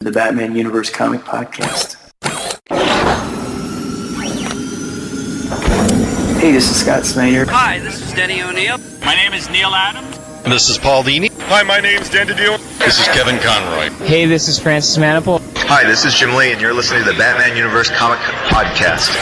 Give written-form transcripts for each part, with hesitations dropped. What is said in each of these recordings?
The Batman Universe Comic Podcast. Hey, this is Scott Snyder. Hi, this is Denny O'Neil. My name is Neil Adams. This is Paul Dini. Hi, my name's Dan DiDio. This is Kevin Conroy. Hey, this is Francis Maniple. Hi, this is Jim Lee, and you're listening to the Batman Universe Comic Podcast.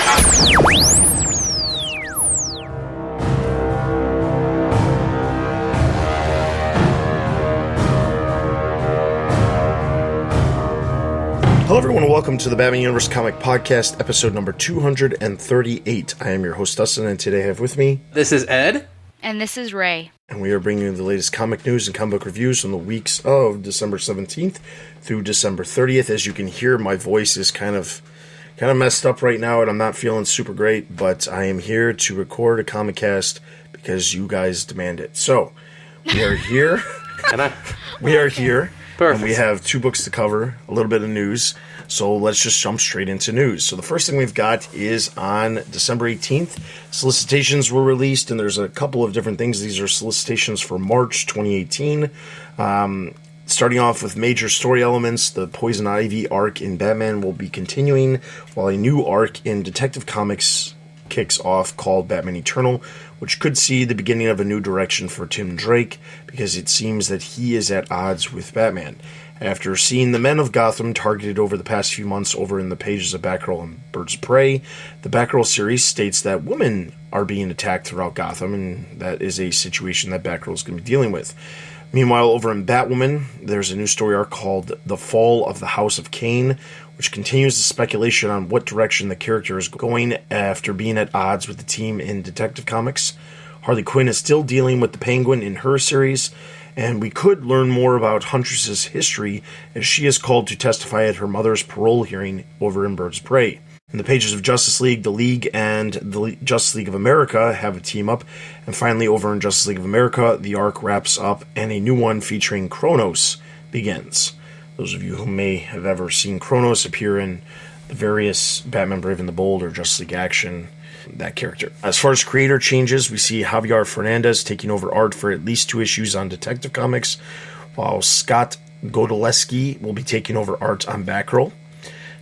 Hello, everyone, and welcome to the Batman Universe Comic Podcast, episode number 238. I am your host, Dustin, and today I have with me... This is Ed. And this is Ray. And we are bringing you the latest comic news and comic book reviews from the weeks of December 17th through December 30th. As you can hear, my voice is kind of messed up right now, and I'm not feeling super great, but I am here to record a comic cast because you guys demand it. So, we are here. We are here. Perfect. And we have two books to cover, a little bit of news, so let's just jump straight into news. So the first thing we've got is on December 18th, solicitations were released, and there's a couple of different things. These are solicitations for March 2018. Starting off with major story elements, the Poison Ivy arc in Batman will be continuing, while a new arc in Detective Comics kicks off called Batman Eternal, which could see the beginning of a new direction for Tim Drake, because it seems that he is at odds with Batman. After seeing the men of Gotham targeted over the past few months over in the pages of Batgirl and Birds of Prey, the Batgirl series states that women are being attacked throughout Gotham, and that is a situation that Batgirl is going to be dealing with. Meanwhile, over in Batwoman, there's a new story arc called The Fall of the House of Kane, which continues the speculation on what direction the character is going after being at odds with the team in Detective Comics. Harley Quinn is still dealing with the Penguin in her series, and we could learn more about Huntress's history as she is called to testify at her mother's parole hearing over in Birds of Prey. In the pages of Justice League, the League and the Justice League of America have a team up, and finally over in Justice League of America, the arc wraps up and a new one featuring Kronos begins. Those of you who may have ever seen Kronos appear in the various Batman Brave and the Bold or Justice League Action, that character. As far as creator changes, we see Javier Fernandez taking over art for at least 2 issues on Detective Comics, while Scott Godleski will be taking over art on Batgirl.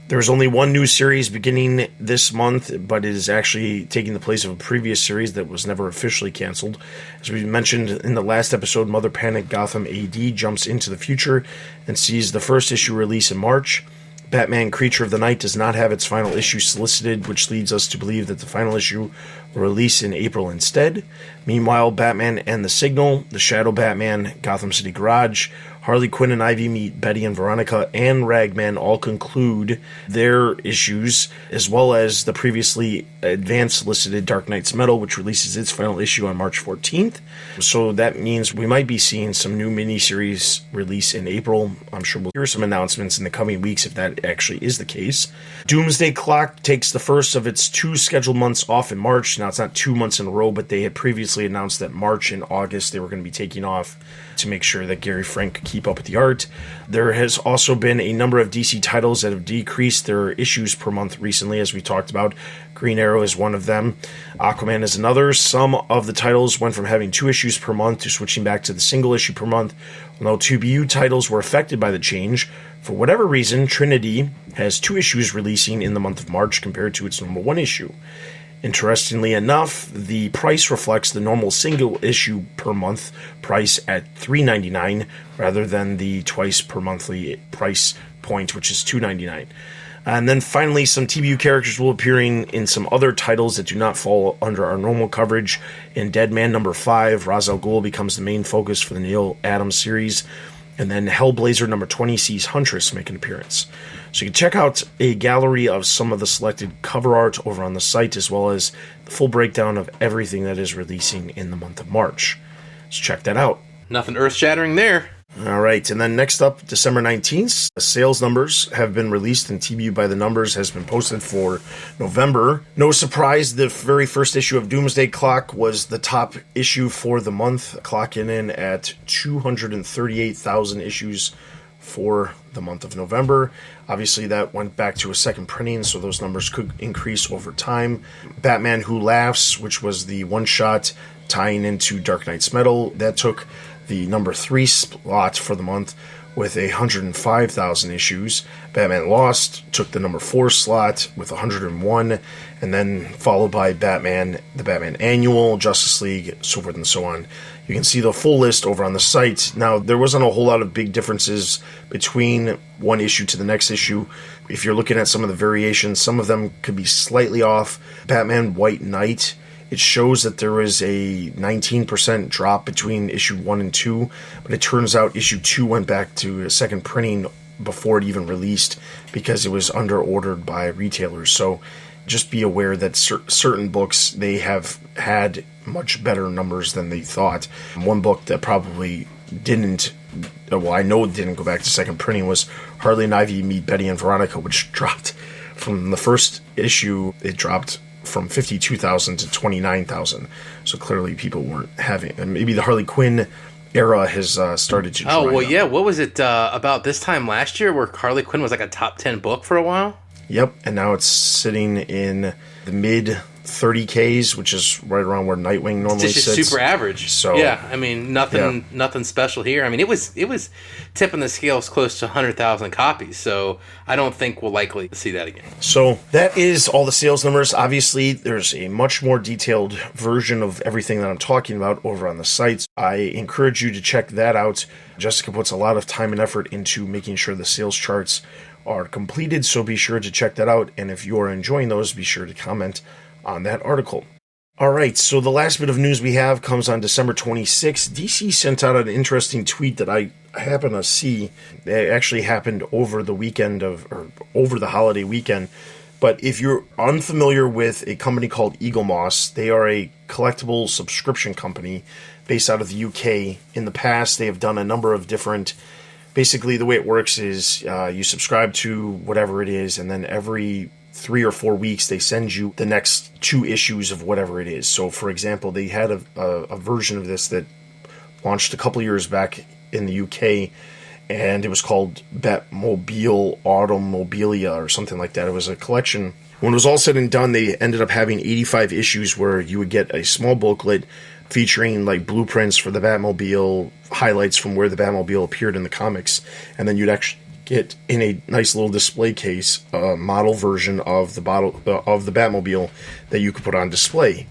There's only one new series beginning this month, but it is actually taking the place of a previous series that was never officially canceled. As we mentioned in the last episode, Mother Panic Gotham AD jumps into the future and sees the first issue release in March. Batman Creature of the Night does not have its final issue solicited, which leads us to believe that the final issue will release in April instead. Meanwhile, Batman and the Signal, The Shadow Batman, Gotham City Garage, Harley Quinn and Ivy Meet Betty and Veronica, and Ragman all conclude their issues, as well as the previously advanced solicited Dark Knight's Metal, which releases its final issue on March 14th. So that means we might be seeing some new miniseries release in April. I'm sure we'll hear some announcements in the coming weeks if that actually is the case. Doomsday Clock takes the first of its 2 scheduled months off in March. Now, it's not 2 months in a row, but they had previously announced that March and August they were going to be taking off to make sure that Gary Frank could keep up with the art. There has also been a number of DC titles that have decreased their issues per month recently, as we talked about. Green Arrow is one of them. Aquaman is another. Some of the titles went from having 2 issues per month to switching back to the single issue per month. Although TBU titles were affected by the change, for whatever reason, Trinity has 2 issues releasing in the month of March compared to its normal 1 issue. Interestingly enough, the price reflects the normal single issue per month price at $3.99 rather than the twice per monthly price point, which is $2.99. And then finally, some TBU characters will appearing in some other titles that do not fall under our normal coverage. In Dead Man number 5, Ra's al Ghul becomes the main focus for the Neil Adams series. And then Hellblazer number 20 sees Huntress make an appearance. So you can check out a gallery of some of the selected cover art over on the site, as well as the full breakdown of everything that is releasing in the month of March. So check that out. Nothing earth-shattering there. All right, and then next up, December 19th, the sales numbers have been released, and TBU by the Numbers has been posted for November. No surprise, the very first issue of Doomsday Clock was the top issue for the month, clocking in at 238,000 issues for the month of November. Obviously, that went back to a second printing, so those numbers could increase over time. Batman Who Laughs, which was the one-shot tying into Dark Knight's Metal, that took the number 3 slot for the month, with 105,000 issues. Batman Lost took the number 4 slot with 101, and then followed by Batman, the Batman Annual, Justice League, so forth and so on. You can see the full list over on the site. Now, there wasn't a whole lot of big differences between one issue to the next issue. If you're looking at some of the variations, some of them could be slightly off. Batman White Knight, it shows that there is a 19% drop between issue 1 and 2, but it turns out issue 2 went back to a second printing before it even released because it was under-ordered by retailers. So just be aware that certain books, they have had much better numbers than they thought. One book that probably didn't, well, I know it didn't go back to second printing was Harley and Ivy Meet Betty and Veronica, which dropped from the first issue. It dropped from 52,000 to 29,000. So clearly people weren't having, and maybe the Harley Quinn era has started to dry Oh, well, up. yeah. What was it about this time last year where Harley Quinn was like a top 10 book for a while? Yep, and now it's sitting in the mid 30Ks, which is right around where Nightwing normally It's just sits. super average. So yeah, I mean, nothing special here. I mean, it was tipping the scales close to 100,000 copies, so I don't think we'll likely see that again. So that is all the sales numbers. Obviously, there's a much more detailed version of everything that I'm talking about over on the site. I encourage you to check that out. Jessica puts a lot of time and effort into making sure the sales charts are completed, so be sure to check that out. And if you are enjoying those, be sure to comment on that article. Alright, so the last bit of news we have comes on December 26th. DC sent out an interesting tweet that I happen to see. It actually happened over the weekend or over the holiday weekend. But if you're unfamiliar with a company called Eagle Moss, they are a collectible subscription company based out of the UK. In the past, they have done a number of different. Basically, the way it works is you subscribe to whatever it is, and then every 3 or 4 weeks they send you the next 2 issues of whatever it is. So, for example, they had a version of this that launched a couple years back in the UK, and it was called Batmobile Automobilia or something like that. It was a collection. When it was all said and done, they ended up having 85 issues where you would get a small booklet featuring like blueprints for the Batmobile, highlights from where the Batmobile appeared in the comics, and then you'd actually get in a nice little display case a model version of the Batmobile that you could put on display.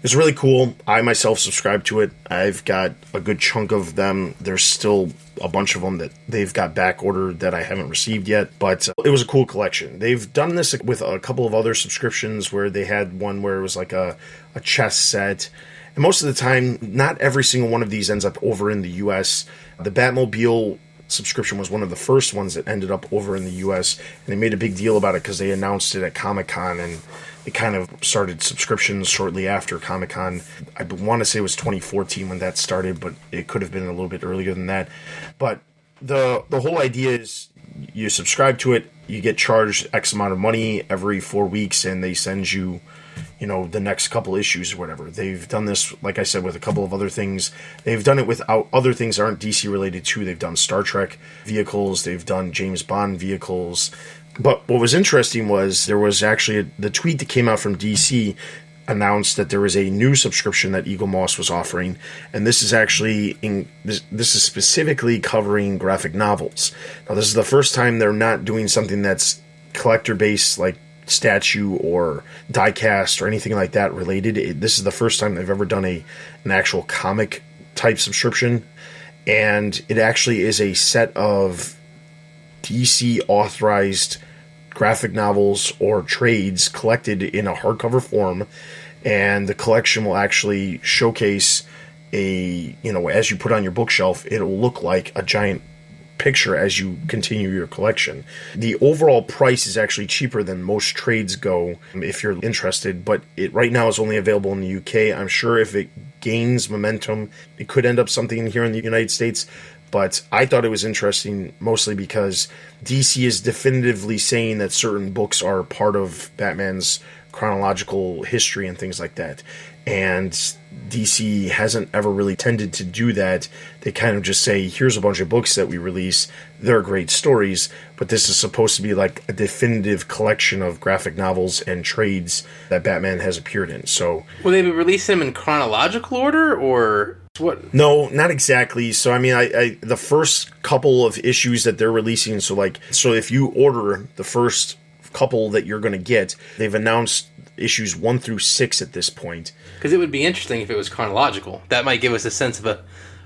It's really cool. I myself subscribe to it. I've got a good chunk of them. There's still a bunch of them that they've got back ordered that I haven't received yet, but it was a cool collection. They've done this with a couple of other subscriptions where they had one where it was like a chess set. And most of the time, not every single one of these ends up over in the US. The Batmobile subscription was one of the first ones that ended up over in the US, and they made a big deal about it because they announced it at Comic-Con, and it kind of started subscriptions shortly after Comic-Con. I want to say it was 2014 when that started, but it could have been a little bit earlier than that. But the whole idea is you subscribe to it, you get charged X amount of money every 4 weeks, and they send you, the next couple issues or whatever. They've done this, like I said, with a couple of other things. They've done it without other things that aren't DC related too. They've done Star Trek vehicles. They've done James Bond vehicles. But what was interesting was there was actually the tweet that came out from DC announced that there was a new subscription that Eagle Moss was offering, and this is actually this is specifically covering graphic novels. Now, this is the first time they're not doing something that's collector based, like statue or diecast or anything like that related. This is the first time they've ever done an actual comic type subscription, and it actually is a set of DC authorized graphic novels or trades collected in a hardcover form, and the collection will actually showcase as you put on your bookshelf, it'll look like a giant picture as you continue your collection. The overall price is actually cheaper than most trades go if you're interested, but it right now is only available in the UK. I'm sure if it gains momentum, it could end up something here in the United States. But I thought it was interesting mostly because DC is definitively saying that certain books are part of Batman's chronological history and things like that. And DC hasn't ever really tended to do that. They kind of just say, here's a bunch of books that we release. They're great stories, but this is supposed to be like a definitive collection of graphic novels and trades that Batman has appeared in. So will they be releasing them in chronological order, or What? No, not exactly. So I mean, I the first couple of issues that they're releasing. So if you order the first couple that you're going to get, they've announced issues 1 through 6 at this point. Because it would be interesting if it was chronological. That might give us a sense of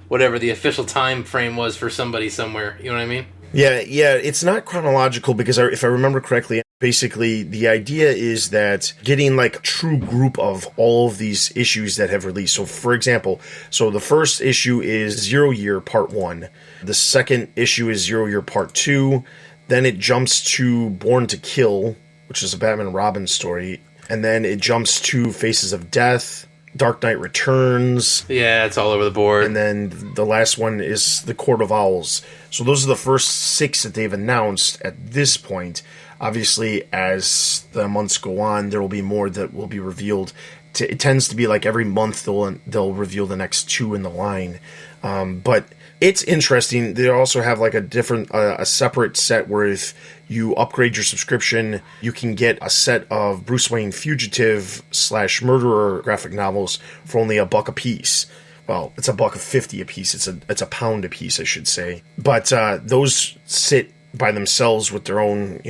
whatever the official time frame was for somebody somewhere. You know what I mean? Yeah, it's not chronological because if I remember correctly, basically the idea is that getting like a true group of all of these issues that have released. So for example, the first issue is 0 Year Part 1. The second issue is 0 Year Part 2. Then it jumps to Born to Kill, which is a Batman and Robin story. And then it jumps to Faces of Death, Dark Knight Returns. Yeah, it's all over the board. And then the last one is The Court of Owls. So those are the first 6 that they've announced at this point. Obviously, as the months go on, there will be more that will be revealed. It tends to be like every month they'll reveal the next 2 in the line. But it's interesting. They also have like a separate set where if you upgrade your subscription, you can get a set of Bruce Wayne Fugitive / Murderer graphic novels for only $1 a piece. Well, it's $1.50 a piece. It's a pound a piece, I should say. But those sit by themselves with their own,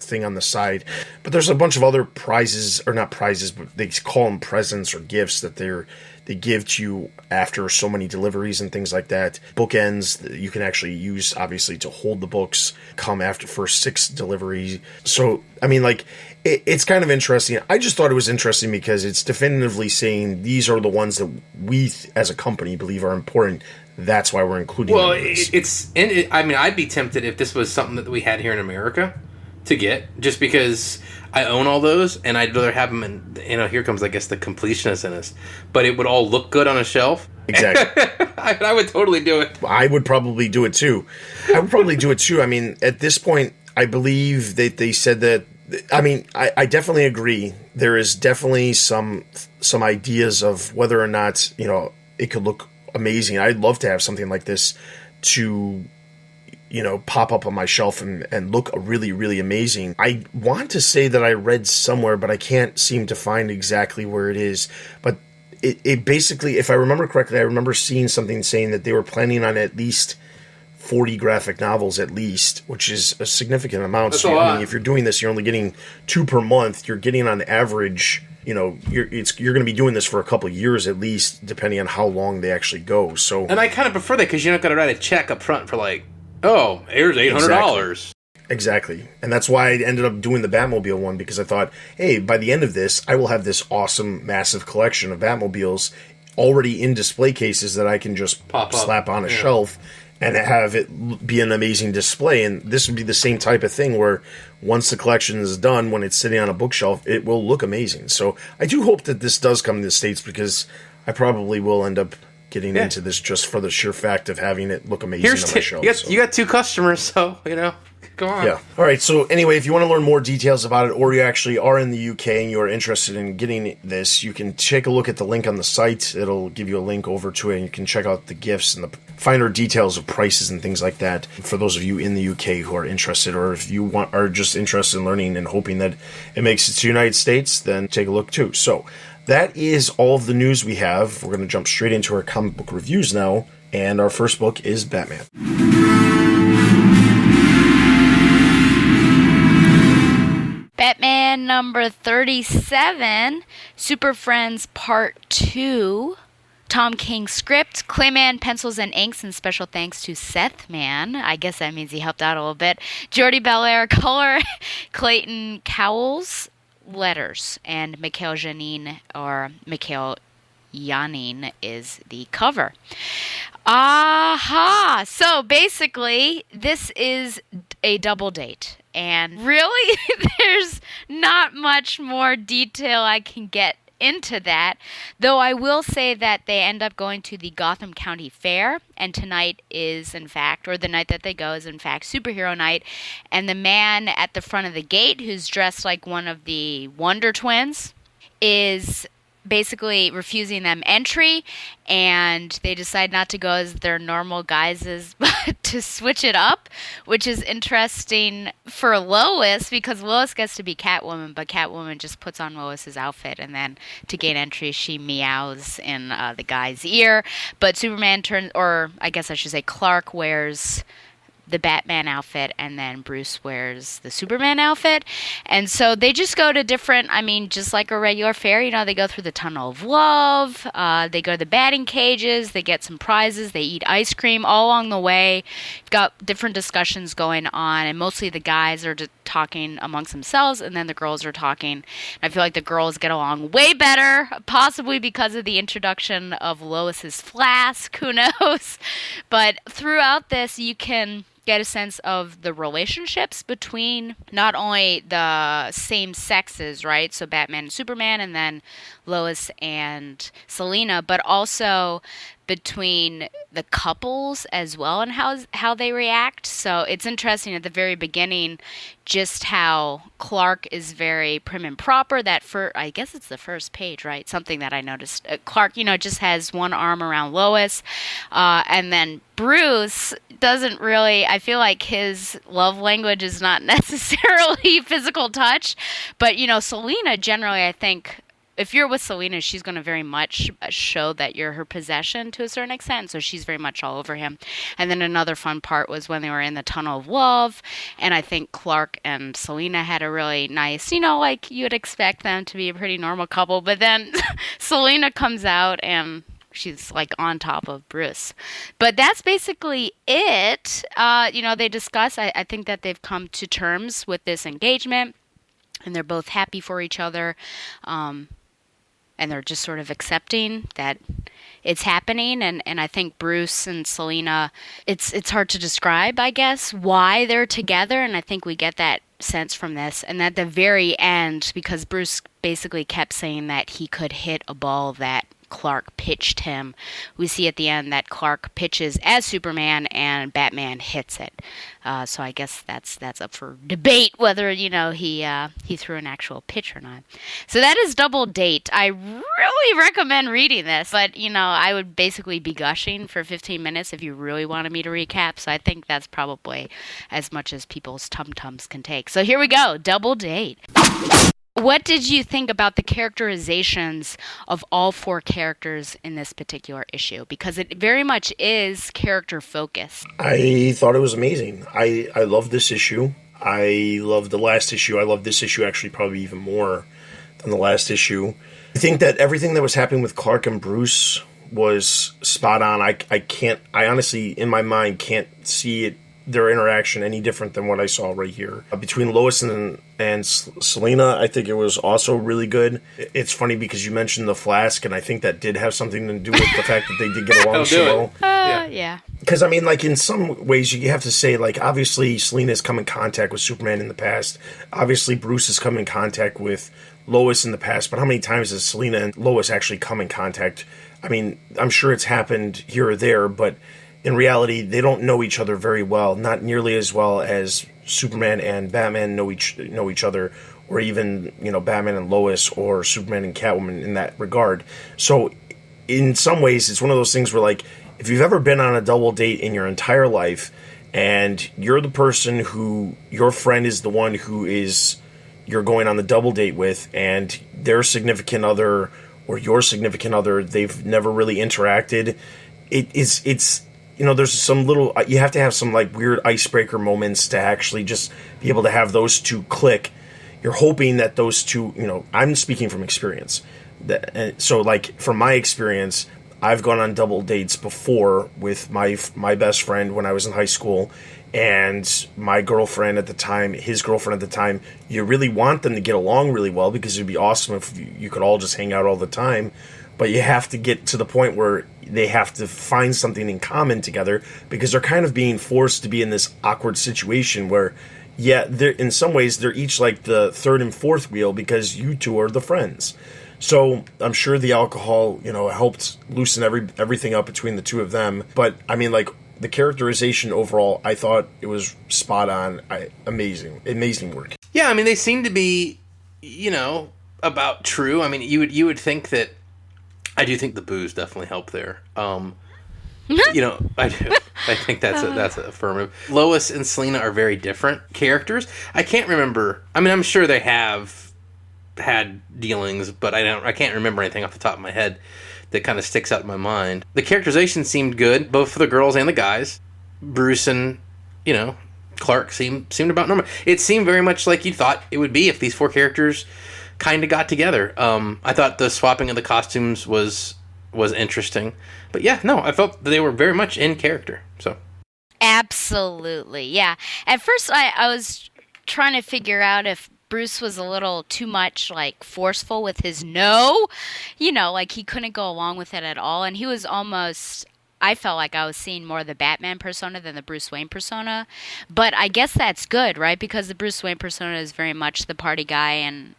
thing on the side. But there's a bunch of other prizes, or not prizes, but they call them presents or gifts that they give to you after so many deliveries and things like that. Bookends that you can actually use, obviously, to hold the books come after first 6 deliveries. So, I mean, it's kind of interesting. I just thought it was interesting because it's definitively saying these are the ones that we, as a company, believe are important. That's why we're including them in this. I'd be tempted if this was something that we had here in America to get, just because I own all those, and I'd rather have them in, here comes, I guess, the completionist in us, but it would all look good on a shelf. Exactly. I would totally do it. I would probably do it too. I mean, at this point, I believe that they said that, I definitely agree. There is definitely some ideas of whether or not, it could look amazing. I'd love to have something like this to pop up on my shelf and look really, really amazing. I want to say that I read somewhere, but I can't seem to find exactly where it is. But it basically, if I remember correctly, I remember seeing something saying that they were planning on at least 40 graphic novels at least, which is a significant amount. That's so, a lot. I mean, if you're doing this, you're only getting 2 per month. You're getting on average, you're going to be doing this for a couple of years at least, depending on how long they actually go. So, and I kind of prefer that because you're not going to write a check up front for here's $800. Exactly. And that's why I ended up doing the Batmobile one, because I thought, hey, by the end of this, I will have this awesome, massive collection of Batmobiles already in display cases that I can just slap on a shelf and have it be an amazing display. And this would be the same type of thing where once the collection is done, when it's sitting on a bookshelf, it will look amazing. So I do hope that this does come to the States, because I probably will end up getting into this just for the sheer fact of having it look amazing on my shelf. You got 2 customers, so, go on. Yeah. All right, so anyway, if you want to learn more details about it, or you actually are in the UK and you are interested in getting this, you can take a look at the link on the site. It'll give you a link over to it, and you can check out the gifts and the finer details of prices and things like that for those of you in the UK who are interested, or if you are just interested in learning and hoping that it makes it to the United States, then take a look too. So that is all of the news we have. We're going to jump straight into our comic book reviews now, and our first book is Batman. Batman number 37, Super Friends Part 2, Tom King script, Clayman pencils and inks, and special thanks to Seth Man. I guess that means he helped out a little bit. Jordi Belair color, Clayton Cowles letters, and Mikhail Janin, or Mikhail Yanin, is the cover. Aha! So basically, this is a double date. And really, there's not much more detail I can get into that, though I will say that they end up going to the Gotham County Fair, and tonight is in fact, or the night that they go is in fact superhero night, and the man at the front of the gate who's dressed like one of the Wonder Twins is basically refusing them entry, and they decide not to go as their normal guises, but to switch it up, which is interesting for Lois, because Lois gets to be Catwoman, but Catwoman just puts on Lois's outfit, and then to gain entry, she meows in the guy's ear. But Superman turns, or I guess I should say Clark wears the Batman outfit, and then Bruce wears the Superman outfit. And so they just go to different, just like a regular fair, they go through the Tunnel of Love, they go to the batting cages, they get some prizes, they eat ice cream all along the way. Got different discussions going on, and mostly the guys are just talking amongst themselves, and then the girls are talking. I feel like the girls get along way better, possibly because of the introduction of Lois's flask, who knows. But throughout this, you can get a sense of the relationships between not only the same sexes, right? So Batman and Superman, and then Lois and Selina, but also between the couples as well, and how they react. So it's interesting at the very beginning just how Clark is very prim and proper. I guess it's the first page, right? Something that I noticed. Clark, just has one arm around Lois, and then Bruce doesn't really, I feel like his love language is not necessarily physical touch, but Selina generally, I think, if you're with Selina, she's going to very much show that you're her possession to a certain extent. So she's very much all over him. And then another fun part was when they were in the Tunnel of Love. And I think Clark and Selina had a really nice, like you would expect them to be a pretty normal couple. But then Selina comes out and she's like on top of Bruce. But that's basically it. They discuss, I think that they've come to terms with this engagement. And they're both happy for each other. And they're just sort of accepting that it's happening. And I think Bruce and Selina, it's hard to describe, I guess, why they're together. And I think we get that sense from this. And at the very end, because Bruce basically kept saying that he could hit a ball that Clark pitched him, we see at the end that Clark pitches as Superman and Batman hits it. So I guess that's up for debate whether he threw an actual pitch or not. So that is Double Date. I really recommend reading this, but I would basically be gushing for 15 minutes if you really wanted me to recap. So I think that's probably as much as people's tum-tums can take. So here we go, Double Date. What did you think about the characterizations of all four characters in this particular issue? Because it very much is character focused. I thought it was amazing. I love this issue. I love the last issue. I love this issue actually probably even more than the last issue. I think that everything that was happening with Clark and Bruce was spot on. I honestly, in my mind, can't see their interaction any different than what I saw right here. Between Lois and Selina, I think it was also really good. It's funny because you mentioned the flask, and I think that did have something to do with the fact that they did get along so well. Yeah. Because, in some ways, you have to say, obviously, Selina has come in contact with Superman in the past. Obviously, Bruce has come in contact with Lois in the past. But how many times has Selina and Lois actually come in contact? I'm sure it's happened here or there, but in reality, they don't know each other very well. Not nearly as well as Superman and Batman know each other, or even, Batman and Lois, or Superman and Catwoman in that regard. So, in some ways, it's one of those things where, if you've ever been on a double date in your entire life, and you're the person who, your friend is the one who you're going on the double date with, and their significant other, or your significant other, they've never really interacted, it's there's some little, you have to have some weird icebreaker moments to actually just be able to have those two click. You're hoping that those two, I'm speaking from experience. So from my experience, I've gone on double dates before with my best friend when I was in high school, and my girlfriend at the time, his girlfriend at the time. You really want them to get along really well because it'd be awesome if you could all just hang out all the time. But you have to get to the point where they have to find something in common together, because they're kind of being forced to be in this awkward situation where, in some ways, they're each the third and fourth wheel because you two are the friends. So I'm sure the alcohol, helped loosen everything up between the two of them. But, the characterization overall, I thought it was spot on. Amazing work. Yeah, they seem to be, about true. You would think that I do think the booze definitely helped there. I do. I think that's an affirmative. Lois and Selena are very different characters. I can't remember. I mean, I'm sure they have had dealings, but I can't remember anything off the top of my head that kind of sticks out in my mind. The characterization seemed good, both for the girls and the guys. Bruce and Clark seemed about normal. It seemed very much like you thought it would be if these four characters kind of got together. I thought the swapping of the costumes was interesting, but I felt they were very much in character. So Absolutely, yeah. At first, I was trying to figure out if Bruce was a little too much, like, forceful with his no. Like, he couldn't go along with it at all, and he was almost... I felt like I was seeing more of the Batman persona than the Bruce Wayne persona. But I guess that's good, right? Because the Bruce Wayne persona is very much the party guy and,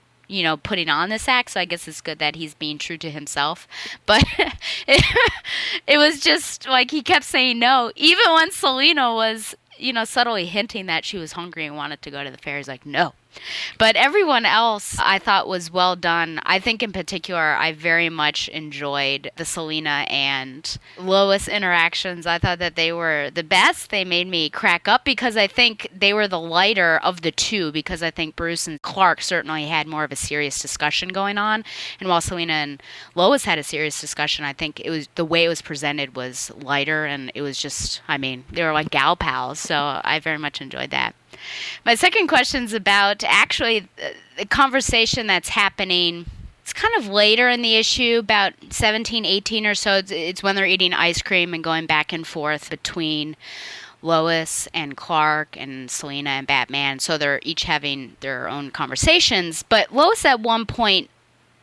putting on this act. So I guess it's good that he's being true to himself. But it was just like he kept saying no. Even when Selena was, subtly hinting that she was hungry and wanted to go to the fair, he's like, no. But everyone else I thought was well done. I think in particular I very much enjoyed the Selena and Lois interactions. I thought that they were the best. They made me crack up because I think they were the lighter of the two, because I think Bruce and Clark certainly had more of a serious discussion going on. And while Selena and Lois had a serious discussion, I think it was the way it was presented was lighter, and it was just, they were like gal pals. So I very much enjoyed that. My second question is about actually the conversation that's happening. It's kind of later in the issue, about 17, 18 or so. It's when they're eating ice cream and going back and forth between Lois and Clark and Selena and Batman. So they're each having their own conversations. But Lois at one point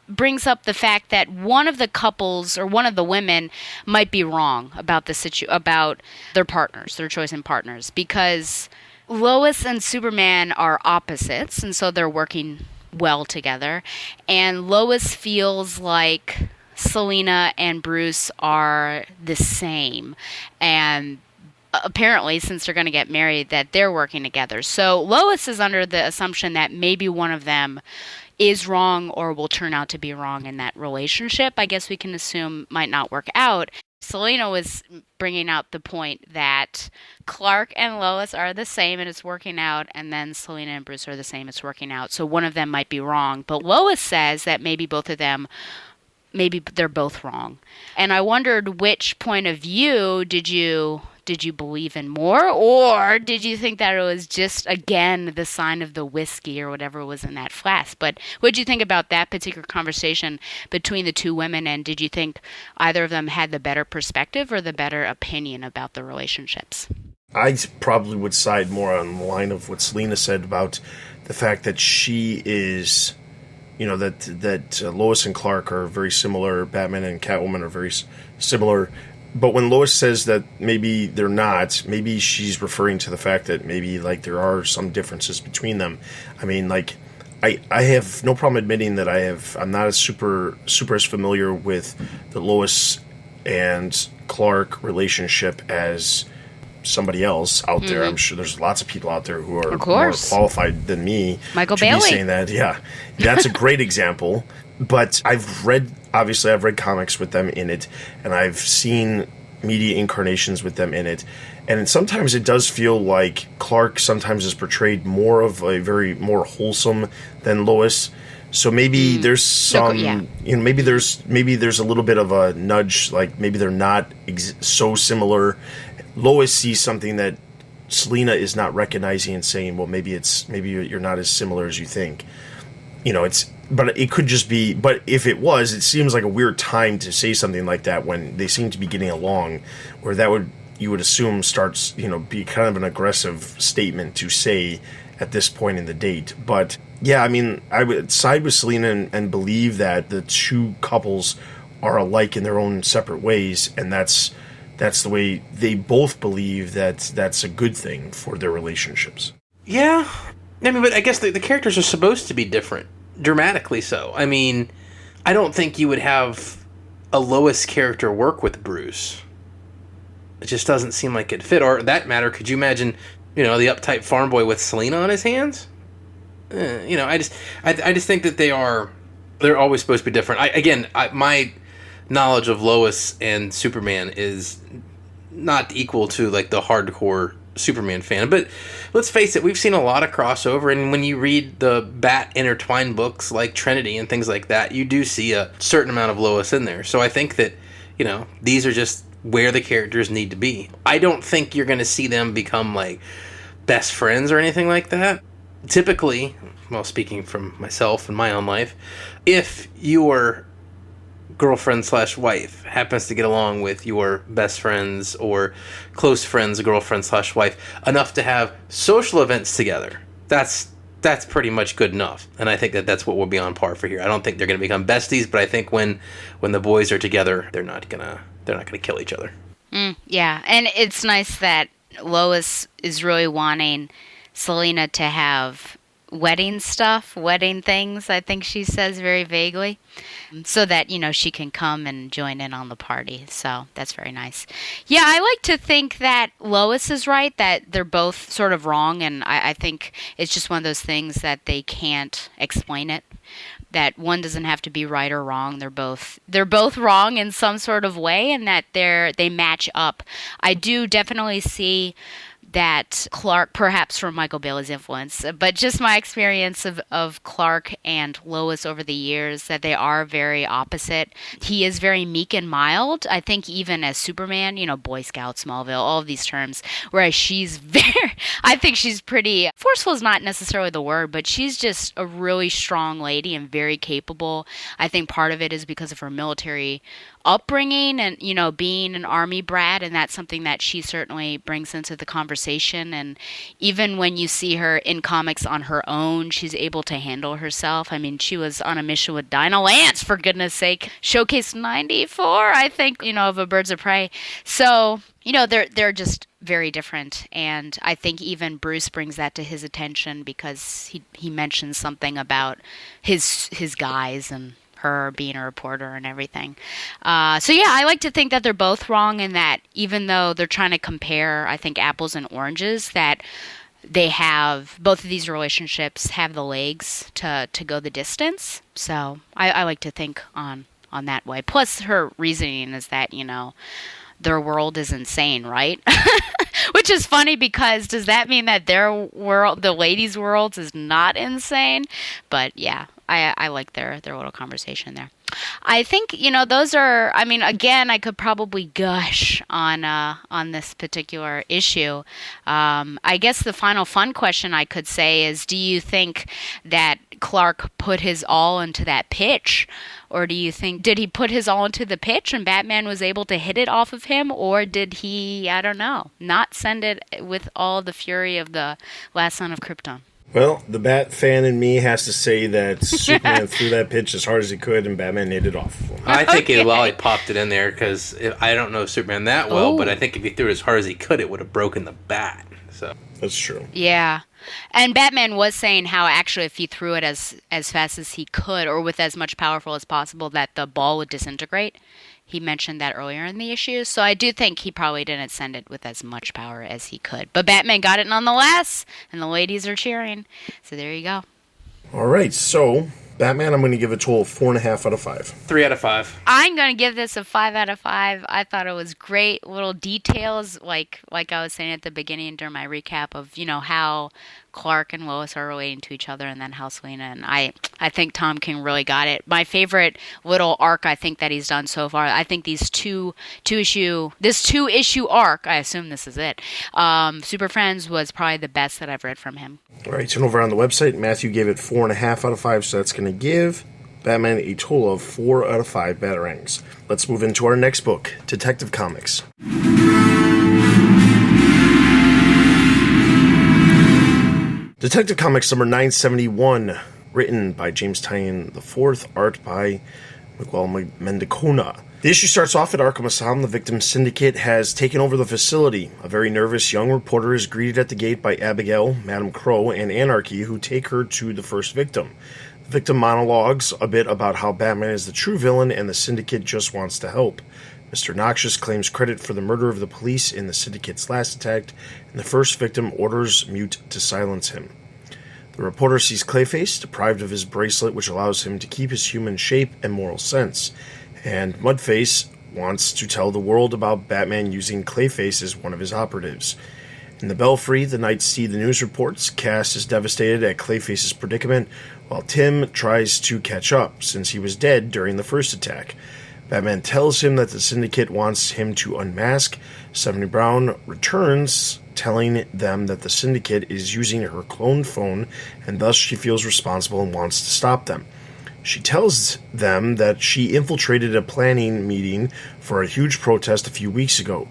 brings up the fact that one of the couples or one of the women might be wrong about about their partners, their choice in partners, because Lois and Superman are opposites, and so they're working well together. And Lois feels like Selena and Bruce are the same. And apparently, since they're going to get married, that they're working together. So Lois is under the assumption that maybe one of them is wrong or will turn out to be wrong in that relationship. I guess we can assume might not work out. Selena was bringing out the point that Clark and Lois are the same and it's working out, and then Selena and Bruce are the same, it's working out. So one of them might be wrong. But Lois says that maybe both of them, maybe they're both wrong. And I wondered, which point of view did you believe in more, or did you think that it was just, again, the sign of the whiskey or whatever was in that flask? But what did you think about that particular conversation between the two women, and did you think either of them had the better perspective or the better opinion about the relationships? I probably would side more on the line of what Selena said about the fact that she is, that Lois and Clark are very similar, Batman and Catwoman are very similar. But when Lois says that maybe they're not, maybe she's referring to the fact that maybe, like, there are some differences between them. I have no problem admitting that I'm not as super as familiar with the Lois and Clark relationship as somebody else out there. I'm sure there's lots of people out there who are more qualified than me Michael to Bailey. be saying that. Yeah, that's a great example. But I've read comics with them in it, and I've seen media incarnations with them in it. And sometimes it does feel like Clark sometimes is portrayed more of a very more wholesome than Lois. So maybe there's some, maybe there's a little bit of a nudge, like maybe they're not so similar. Lois sees something that Selena is not recognizing and saying, well, maybe you're not as similar as you think. But it could just be, but if it was, it seems like a weird time to say something like that when they seem to be getting along, where you would assume starts, be kind of an aggressive statement to say at this point in the date. But yeah, I would side with Selena and believe that the two couples are alike in their own separate ways, and that's the way they both believe that that's a good thing for their relationships. Yeah. But I guess the characters are supposed to be different. Dramatically so. I don't think you would have a Lois character work with Bruce. It just doesn't seem like it fit. Or, that matter, could you imagine, the uptight farm boy with Selena on his hands? I just think that they're always supposed to be different. My knowledge of Lois and Superman is not equal to like the hardcore Superman fan. But let's face it, we've seen a lot of crossover, and when you read the Bat intertwined books like Trinity and things like that, you do see a certain amount of Lois in there. So I think that, these are just where the characters need to be. I don't think you're going to see them become like best friends or anything like that. Typically, well, speaking from myself and my own life, if your girlfriend/wife happens to get along with your best friends or close friends girlfriend/wife enough to have social events together, that's pretty much good enough. And I think that that's what we'll be on par for here. I don't think they're going to become besties, but I think when the boys are together, they're not gonna kill each other. Yeah, and it's nice that Lois is really wanting Selena to have wedding things, I think she says very vaguely, so that, she can come and join in on the party. So that's very nice. Yeah, I like to think that Lois is right, that they're both sort of wrong, and I think it's just one of those things that they can't explain it. That one doesn't have to be right or wrong. They're both wrong in some sort of way, and that they match up. I do definitely see that Clark, perhaps from Michael Bailey's influence, but just my experience of Clark and Lois over the years, that they are very opposite. He is very meek and mild, I think, even as Superman, Boy Scout, Smallville, all of these terms, whereas she's I think she's pretty, forceful is not necessarily the word, but she's just a really strong lady and very capable. I think part of it is because of her military upbringing and, being an army brat, and that's something that she certainly brings into the conversation. And even when you see her in comics on her own, she's able to handle herself. I mean, she was on a mission with Dinah Lance, for goodness sake. Showcase 94, I think, of a Birds of Prey. So, they're just very different. And I think even Bruce brings that to his attention because he mentions something about his guys and her being a reporter and everything. So yeah, I like to think that they're both wrong, and that even though they're trying to compare, I think, apples and oranges, that they have, both of these relationships have the legs to go the distance. So I like to think on that way. Plus her reasoning is that, their world is insane, right? Which is funny, because does that mean that their world, the ladies' world, is not insane? But yeah, I like their little conversation there. I think, those are, I mean, again, I could probably gush on this particular issue. I guess the final fun question I could say is, do you think that Clark put his all into that pitch? Or do you think, did he put his all into the pitch and Batman was able to hit it off of him? Or did he, I don't know, not send it with all the fury of the Last Son of Krypton? Well, the Bat fan in me has to say that Superman threw that pitch as hard as he could, and Batman hit it off. I think he popped it in there, because I don't know Superman that well, but I think if he threw it as hard as he could, it would have broken the bat. So that's true. Yeah. And Batman was saying how actually if he threw it as fast as he could, or with as much powerful as possible, that the ball would disintegrate. He mentioned that earlier in the issue. So I do think he probably didn't send it with as much power as he could. But Batman got it nonetheless, and the ladies are cheering. So there you go. All right, so Batman, I'm going to give it a total of 4.5 out of 5. 3 out of 5. I'm going to give this a 5 out of 5. I thought it was great. Little details, like I was saying at the beginning during my recap of, how Clark and Lois are relating to each other, and then how Selena, and I think Tom King really got it. My favorite little arc I think that he's done so far, I think this two-issue arc, I assume this is it, Super Friends, was probably the best that I've read from him. All right, so over on the website, Matthew gave it 4.5 out of 5, so that's going to give Batman a total of 4 out of 5 Batarangs. Let's move into our next book, Detective Comics. Detective Comics number 971, written by James Tynion IV, art by Miguel Mendocona. The issue starts off at Arkham Asylum. The victim syndicate has taken over the facility. A very nervous young reporter is greeted at the gate by Abigail, Madame Crow, and Anarchy, who take her to the first victim. The victim monologues a bit about how Batman is the true villain and the syndicate just wants to help. Mr. Noxious claims credit for the murder of the police in the syndicate's last attack, and the first victim orders Mute to silence him. The reporter sees Clayface, deprived of his bracelet which allows him to keep his human shape and moral sense. And Mudface wants to tell the world about Batman using Clayface as one of his operatives. In the Belfry, the Knights see the news reports. Cass is devastated at Clayface's predicament, while Tim tries to catch up, since he was dead during the first attack. Batman tells him that the Syndicate wants him to unmask. Stephanie Brown returns, telling them that the Syndicate is using her cloned phone, and thus she feels responsible and wants to stop them. She tells them that she infiltrated a planning meeting for a huge protest a few weeks ago.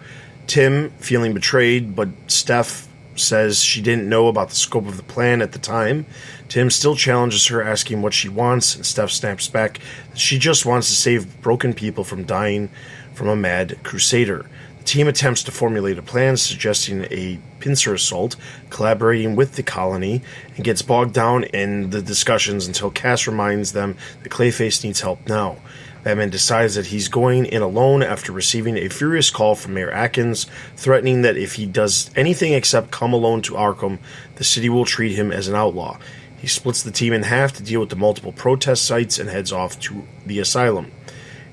Tim, feeling betrayed, but Steph says she didn't know about the scope of the plan at the time. Tim still challenges her, asking what she wants, and Steph snaps back that she just wants to save broken people from dying from a mad crusader. The team attempts to formulate a plan, suggesting a pincer assault, collaborating with the colony, and gets bogged down in the discussions until Cass reminds them that Clayface needs help now. Batman decides that he's going in alone after receiving a furious call from Mayor Atkins, threatening that if he does anything except come alone to Arkham, the city will treat him as an outlaw. He splits the team in half to deal with the multiple protest sites and heads off to the asylum.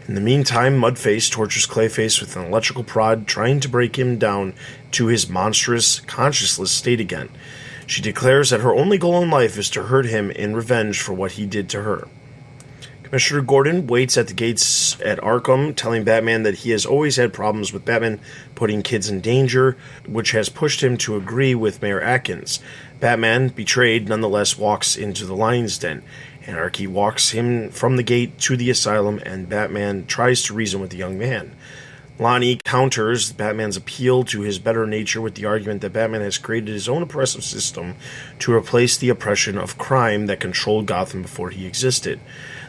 In the meantime, Mudface tortures Clayface with an electrical prod, trying to break him down to his monstrous, conscienceless state again. She declares that her only goal in life is to hurt him in revenge for what he did to her. Commissioner Gordon waits at the gates at Arkham, telling Batman that he has always had problems with Batman putting kids in danger, which has pushed him to agree with Mayor Atkins. Batman, betrayed, nonetheless walks into the lion's den. Anarchy walks him from the gate to the asylum, and Batman tries to reason with the young man. Lonnie counters Batman's appeal to his better nature with the argument that Batman has created his own oppressive system to replace the oppression of crime that controlled Gotham before he existed.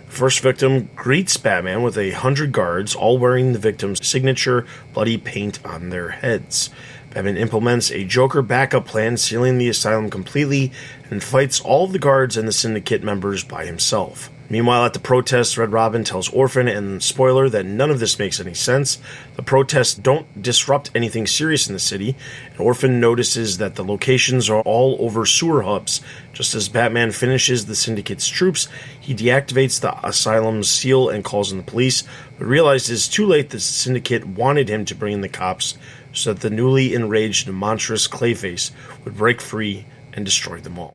The first victim greets Batman with 100 guards, all wearing the victim's signature bloody paint on their heads. Batman implements a Joker backup plan, sealing the asylum completely, and fights all of the guards and the Syndicate members by himself. Meanwhile, at the protest, Red Robin tells Orphan and Spoiler that none of this makes any sense. The protests don't disrupt anything serious in the city, and Orphan notices that the locations are all over sewer hubs. Just as Batman finishes the Syndicate's troops, he deactivates the asylum's seal and calls in the police, but realizes too late the Syndicate wanted him to bring in the cops so that the newly enraged and monstrous Clayface would break free and destroy them all.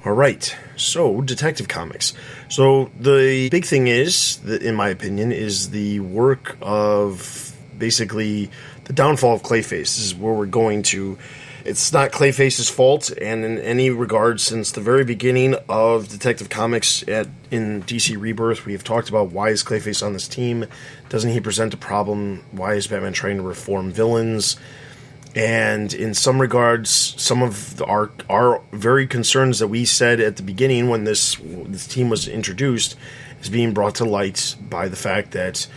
Alright, so Detective Comics. So the big thing is, in my opinion, is the work of basically the downfall of Clayface. This is where we're going to. It's not Clayface's fault, and in any regard, since the very beginning of Detective Comics in DC Rebirth, we have talked about why is Clayface on this team? Doesn't he present a problem? Why is Batman trying to reform villains? And in some regards, some of our very concerns that we said at the beginning when this team was introduced is being brought to light by the fact that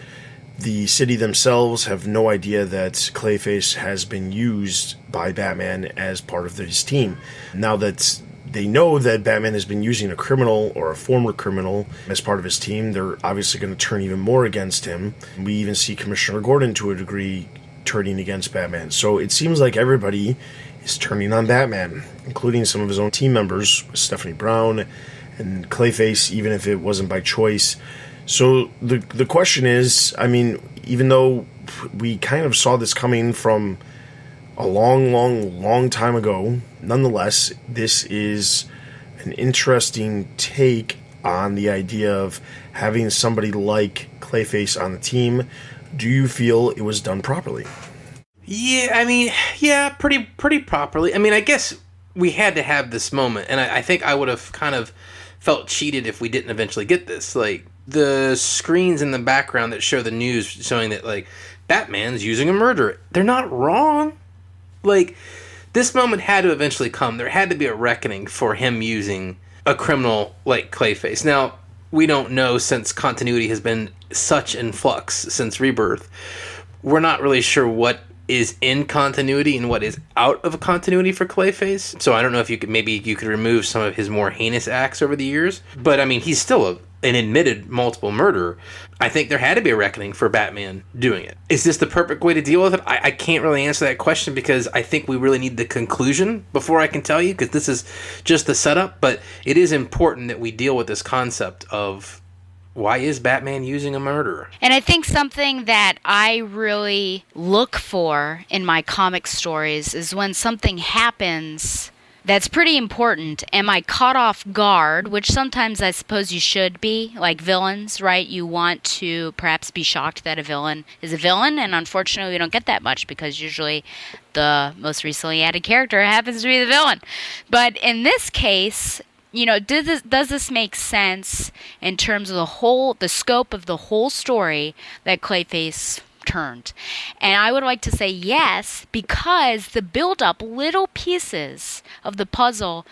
the city themselves have no idea that Clayface has been used by Batman as part of his team. Now that they know that Batman has been using a criminal or a former criminal as part of his team, they're obviously going to turn even more against him. We even see Commissioner Gordon, to a degree, turning against Batman. So it seems like everybody is turning on Batman, including some of his own team members, Stephanie Brown and Clayface, even if it wasn't by choice. So the question is, I mean, even though we kind of saw this coming from a long time ago, nonetheless, this is an interesting take on the idea of having somebody like Clayface on the team. Do you feel it was done properly? Yeah, I mean, yeah, pretty properly. I mean, I guess we had to have this moment, and I think I would have kind of felt cheated if we didn't eventually get this. Like, the screens in the background that show the news showing that, like, Batman's using a murderer. They're not wrong. Like, this moment had to eventually come. There had to be a reckoning for him using a criminal like Clayface. Now, we don't know, since continuity has been such in flux since Rebirth. We're not really sure what is in continuity and what is out of continuity for Clayface. So I don't know if you could remove some of his more heinous acts over the years. But I mean, he's still an admitted multiple murderer. I think there had to be a reckoning for Batman doing it. Is this the perfect way to deal with it? I can't really answer that question, because I think we really need the conclusion before I can tell you, because this is just the setup. But it is important that we deal with this concept of why is Batman using a murderer? And I think something that I really look for in my comic stories is when something happens that's pretty important. Am I caught off guard? Which sometimes I suppose you should be, like villains, right? You want to perhaps be shocked that a villain is a villain, and unfortunately we don't get that much because usually the most recently added character happens to be the villain. But in this case, you know, does this make sense in terms of the scope of the whole story that Clayface turned? And I would like to say yes, because the build-up, little pieces of the puzzle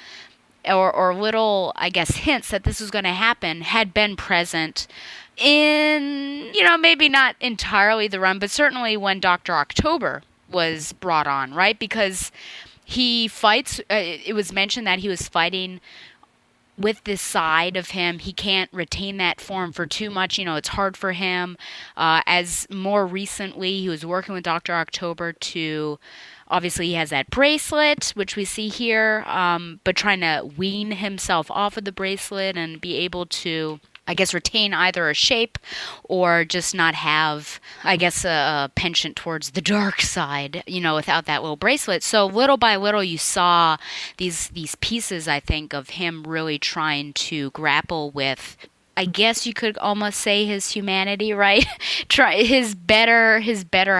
or little, I guess, hints that this was going to happen had been present in, you know, maybe not entirely the run, but certainly when Dr. October was brought on, right? Because he fights, it was mentioned that he was fighting with this side of him. He can't retain that form for too much. You know, it's hard for him. As more recently, he was working with Dr. October to, obviously he has that bracelet, which we see here, but trying to wean himself off of the bracelet and be able to, I guess, retain either a shape or just not have, I guess, a penchant towards the dark side, you know, without that little bracelet. So little by little you saw these pieces, I think, of him really trying to grapple with, I guess you could almost say, his humanity, right? Try his better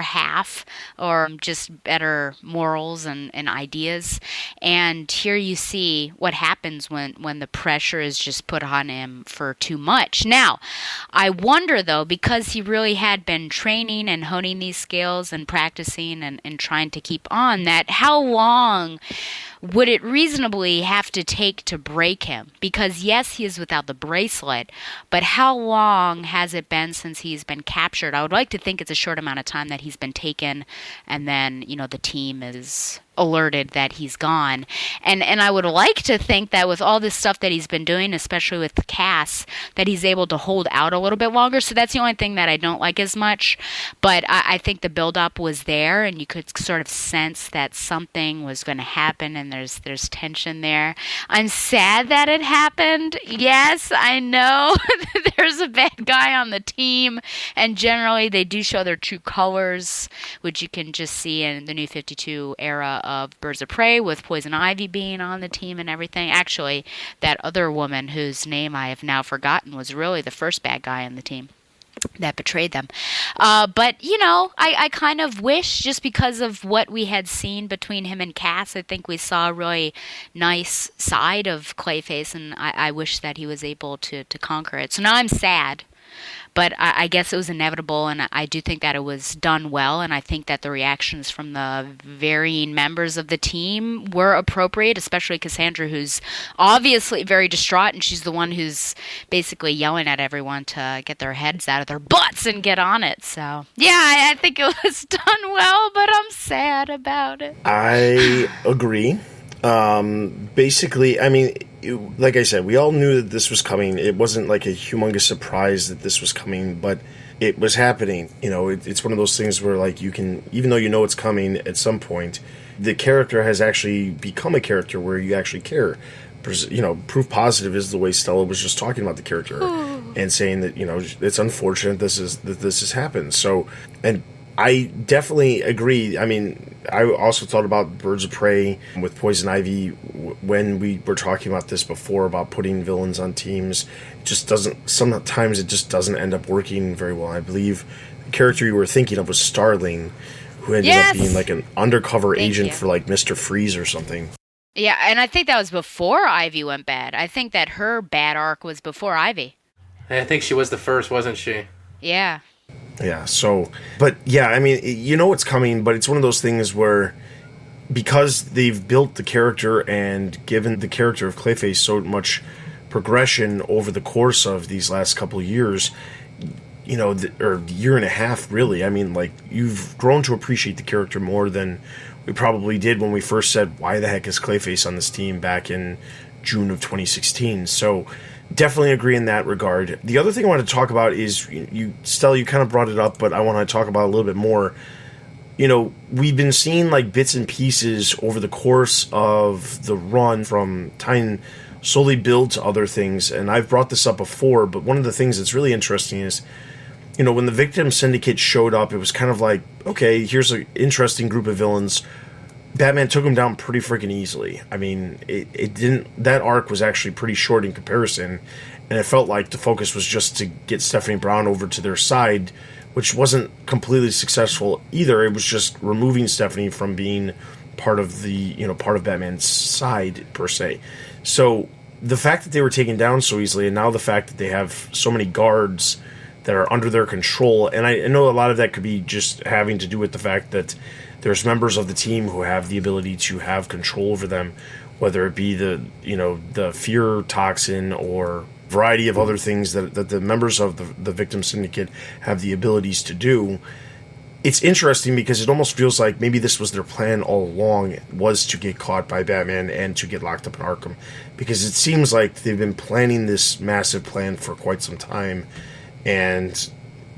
half, or just better morals and ideas. And here you see what happens when the pressure is just put on him for too much. Now, I wonder though, because he really had been training and honing these skills and practicing and trying to keep on, that how long would it reasonably have to take to break him? Because yes, he is without the bracelet, but how long has it been since he's been captured? I would like to think it's a short amount of time that he's been taken, and then, you know, the team is alerted that he's gone. And I would like to think that with all this stuff that he's been doing, especially with Cass, that he's able to hold out a little bit longer. So that's the only thing that I don't like as much. But I think the buildup was there, and you could sort of sense that something was going to happen, and there's tension there. I'm sad that it happened. Yes, I know there's a bad guy on the team, and generally they do show their true colors, which you can just see in the New 52 era of Birds of Prey, with Poison Ivy being on the team and everything. Actually, that other woman whose name I have now forgotten was really the first bad guy on the team that betrayed them. But, you know, I kind of wish, just because of what we had seen between him and Cass, I think we saw a really nice side of Clayface, and I wish that he was able to conquer it. So now I'm sad. But I guess it was inevitable, and I do think that it was done well, and I think that the reactions from the varying members of the team were appropriate, especially Cassandra, who's obviously very distraught, and she's the one who's basically yelling at everyone to get their heads out of their butts and get on it. So, yeah, I think it was done well, but I'm sad about it. I agree. Basically, I mean, like I said, we all knew that this was coming. It wasn't like a humongous surprise that this was coming, but it was happening. You know, it's one of those things where, like, you can, even though you know it's coming at some point, the character has actually become a character where you actually care. You know, proof positive is the way Stella was just talking about the character and saying that, you know, it's unfortunate this has happened. So, and I definitely agree. I mean, I also thought about Birds of Prey with Poison Ivy when we were talking about this before, about putting villains on teams. It just doesn't, sometimes it just doesn't end up working very well. I believe the character you were thinking of was Starling, who ended up being like an undercover agent for like Mr. Freeze or something. Yeah, and I think that was before Ivy went bad. I think that her bad arc was before Ivy. I think she was the first, wasn't she? Yeah. Yeah, so, but yeah, I mean, you know what's coming, but it's one of those things where, because they've built the character and given the character of Clayface so much progression over the course of these last couple of years, you know, or year and a half, really. I mean, like, you've grown to appreciate the character more than we probably did when we first said, why the heck is Clayface on this team back in June of 2016? So, definitely agree in that regard. The other thing I want to talk about is, Stella, you kind of brought it up, but I want to talk about it a little bit more. You know, we've been seeing like bits and pieces over the course of the run, from tying slowly build to other things. And I've brought this up before, but one of the things that's really interesting is, when the Victim Syndicate showed up, it was kind of like, okay, here's an interesting group of villains. Batman took them down pretty freaking easily. I mean, it didn't. That arc was actually pretty short in comparison, and it felt like the focus was just to get Stephanie Brown over to their side, which wasn't completely successful either. It was just removing Stephanie from being part of part of Batman's side per se. So the fact that they were taken down so easily, and now the fact that they have so many guards that are under their control, and I know a lot of that could be just having to do with the fact that there's members of the team who have the ability to have control over them, whether it be the fear toxin or variety of other things that the members of the Victim Syndicate have the abilities to do. It's interesting because it almost feels like maybe this was their plan all along, was to get caught by Batman and to get locked up in Arkham, because it seems like they've been planning this massive plan for quite some time, and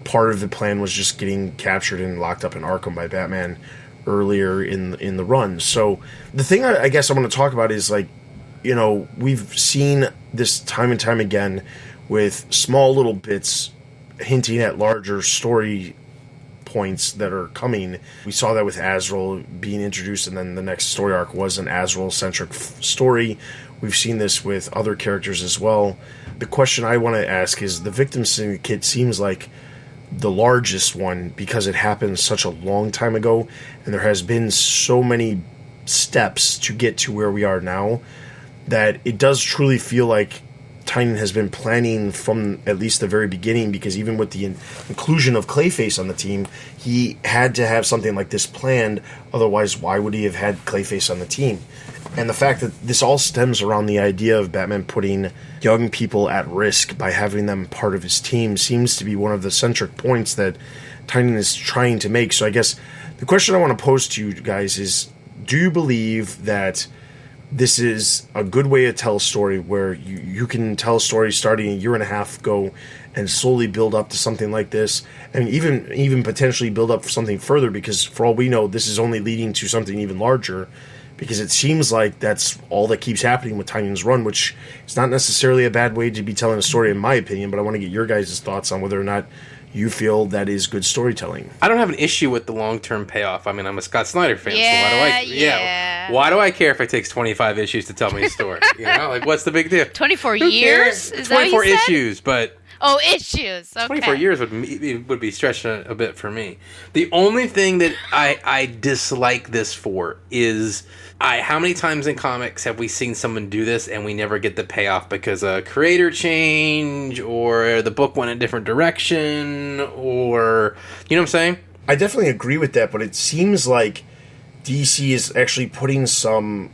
part of the plan was just getting captured and locked up in Arkham by Batman earlier in the run. So the thing I guess I want to talk about is, like, we've seen this time and time again with small little bits hinting at larger story points that are coming. We saw that with Azrael being introduced, and then the next story arc was an Azrael-centric story. We've seen this with other characters as well. The question I want to ask is, the Victim Syndicate seems like the largest one because it happened such a long time ago, and there has been so many steps to get to where we are now, that it does truly feel like Tynion has been planning from at least the very beginning, because even with the inclusion of Clayface on the team, he had to have something like this planned. Otherwise, why would he have had Clayface on the team? And the fact that this all stems around the idea of Batman putting young people at risk by having them part of his team seems to be one of the centric points that Tynion is trying to make. So I guess the question I want to pose to you guys is, do you believe that this is a good way to tell a story, where you can tell a story starting a year and a half ago and slowly build up to something like this, and even potentially build up for something further, because for all we know, this is only leading to something even larger, because it seems like that's all that keeps happening with Tynion's run, which is not necessarily a bad way to be telling a story, in my opinion, but I want to get your guys' thoughts on whether or not you feel that is good storytelling. I don't have an issue with the long-term payoff. I mean, I'm a Scott Snyder fan, so why do I care if it takes 25 issues to tell me a story? Like, what's the big deal? 24 years? Is that 24 what you said? issues, but... Oh, issues. Okay. 24 years would be stretching a bit for me. The only thing that I dislike this for is... how many times in comics have we seen someone do this and we never get the payoff because a creator change, or the book went a different direction, or... You know what I'm saying? I definitely agree with that, but it seems like DC is actually putting some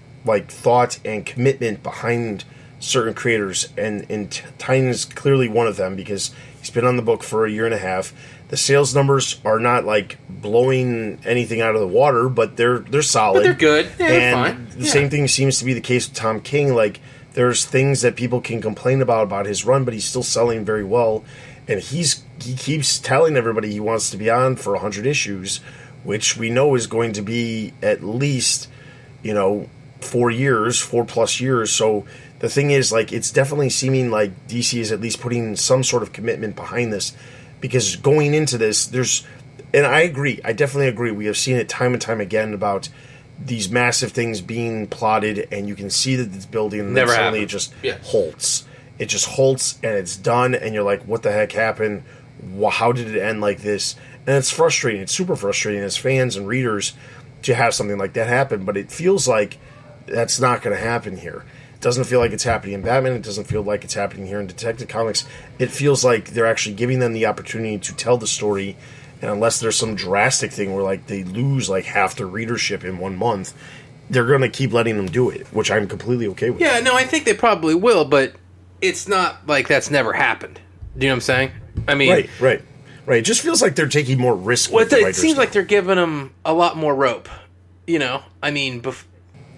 thought and commitment behind certain creators, and Tynion is clearly one of them, because he's been on the book for a year and a half. The sales numbers are not blowing anything out of the water, but they're solid. But they're good. Yeah, they're and fine. The same thing seems to be the case with Tom King. There's things that people can complain about his run, but he's still selling very well. And he keeps telling everybody he wants to be on for 100 issues, which we know is going to be at least, 4+ years. So the thing is, it's definitely seeming like DC is at least putting some sort of commitment behind this. Because going into this, and I agree, I definitely agree, we have seen it time and time again about these massive things being plotted, and you can see that it's building, and then suddenly it just halts. It just halts, and it's done, and you're like, what the heck happened? How did it end like this? And it's frustrating. It's super frustrating as fans and readers to have something like that happen, but it feels like that's not going to happen here. It doesn't feel like it's happening in Batman. It doesn't feel like it's happening here in Detective Comics. It feels like they're actually giving them the opportunity to tell the story, and unless there's some drastic thing where they lose half their readership in 1 month, they're going to keep letting them do it, which I'm completely okay with. Yeah, no, I think they probably will, but it's not like that's never happened. Do you know what I'm saying? I mean... Right. It just feels like they're taking more risk with the the it writers seems now. like they're giving them a lot more rope. I mean...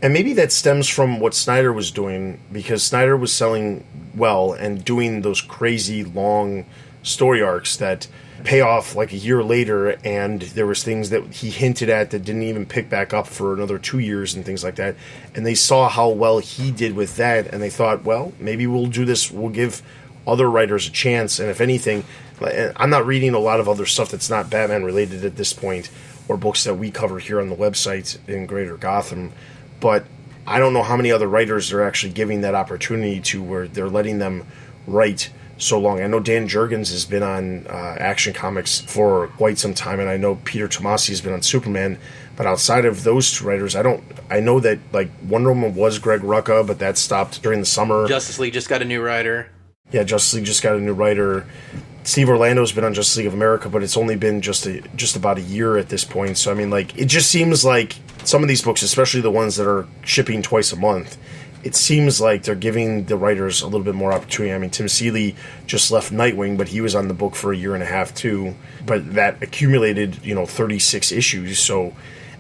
And maybe that stems from what Snyder was doing, because Snyder was selling well and doing those crazy long story arcs that payoff like a year later, and there was things that he hinted at that didn't even pick back up for another 2 years and things like that. And they saw how well he did with that, and they thought, well, maybe we'll do this. We'll give other writers a chance. And if anything, I'm not reading a lot of other stuff that's not Batman related at this point, or books that we cover here on the website in Greater Gotham, but I don't know how many other writers are actually giving that opportunity to, where they're letting them write so long. I know Dan Jurgens has been on Action Comics for quite some time, and I know Peter Tomasi has been on Superman. But outside of those two writers, I know that like Wonder Woman was Greg Rucka, but that stopped during the summer. Justice League just got a new writer. Yeah, Justice League just got a new writer. Steve Orlando's been on Justice League of America, but it's only been just about a year at this point. So I mean, like, it just seems like some of these books, especially the ones that are shipping twice a month, it seems like they're giving the writers a little bit more opportunity. I mean, Tim Seeley just left Nightwing, but he was on the book for a year and a half too. But that accumulated, 36 issues. So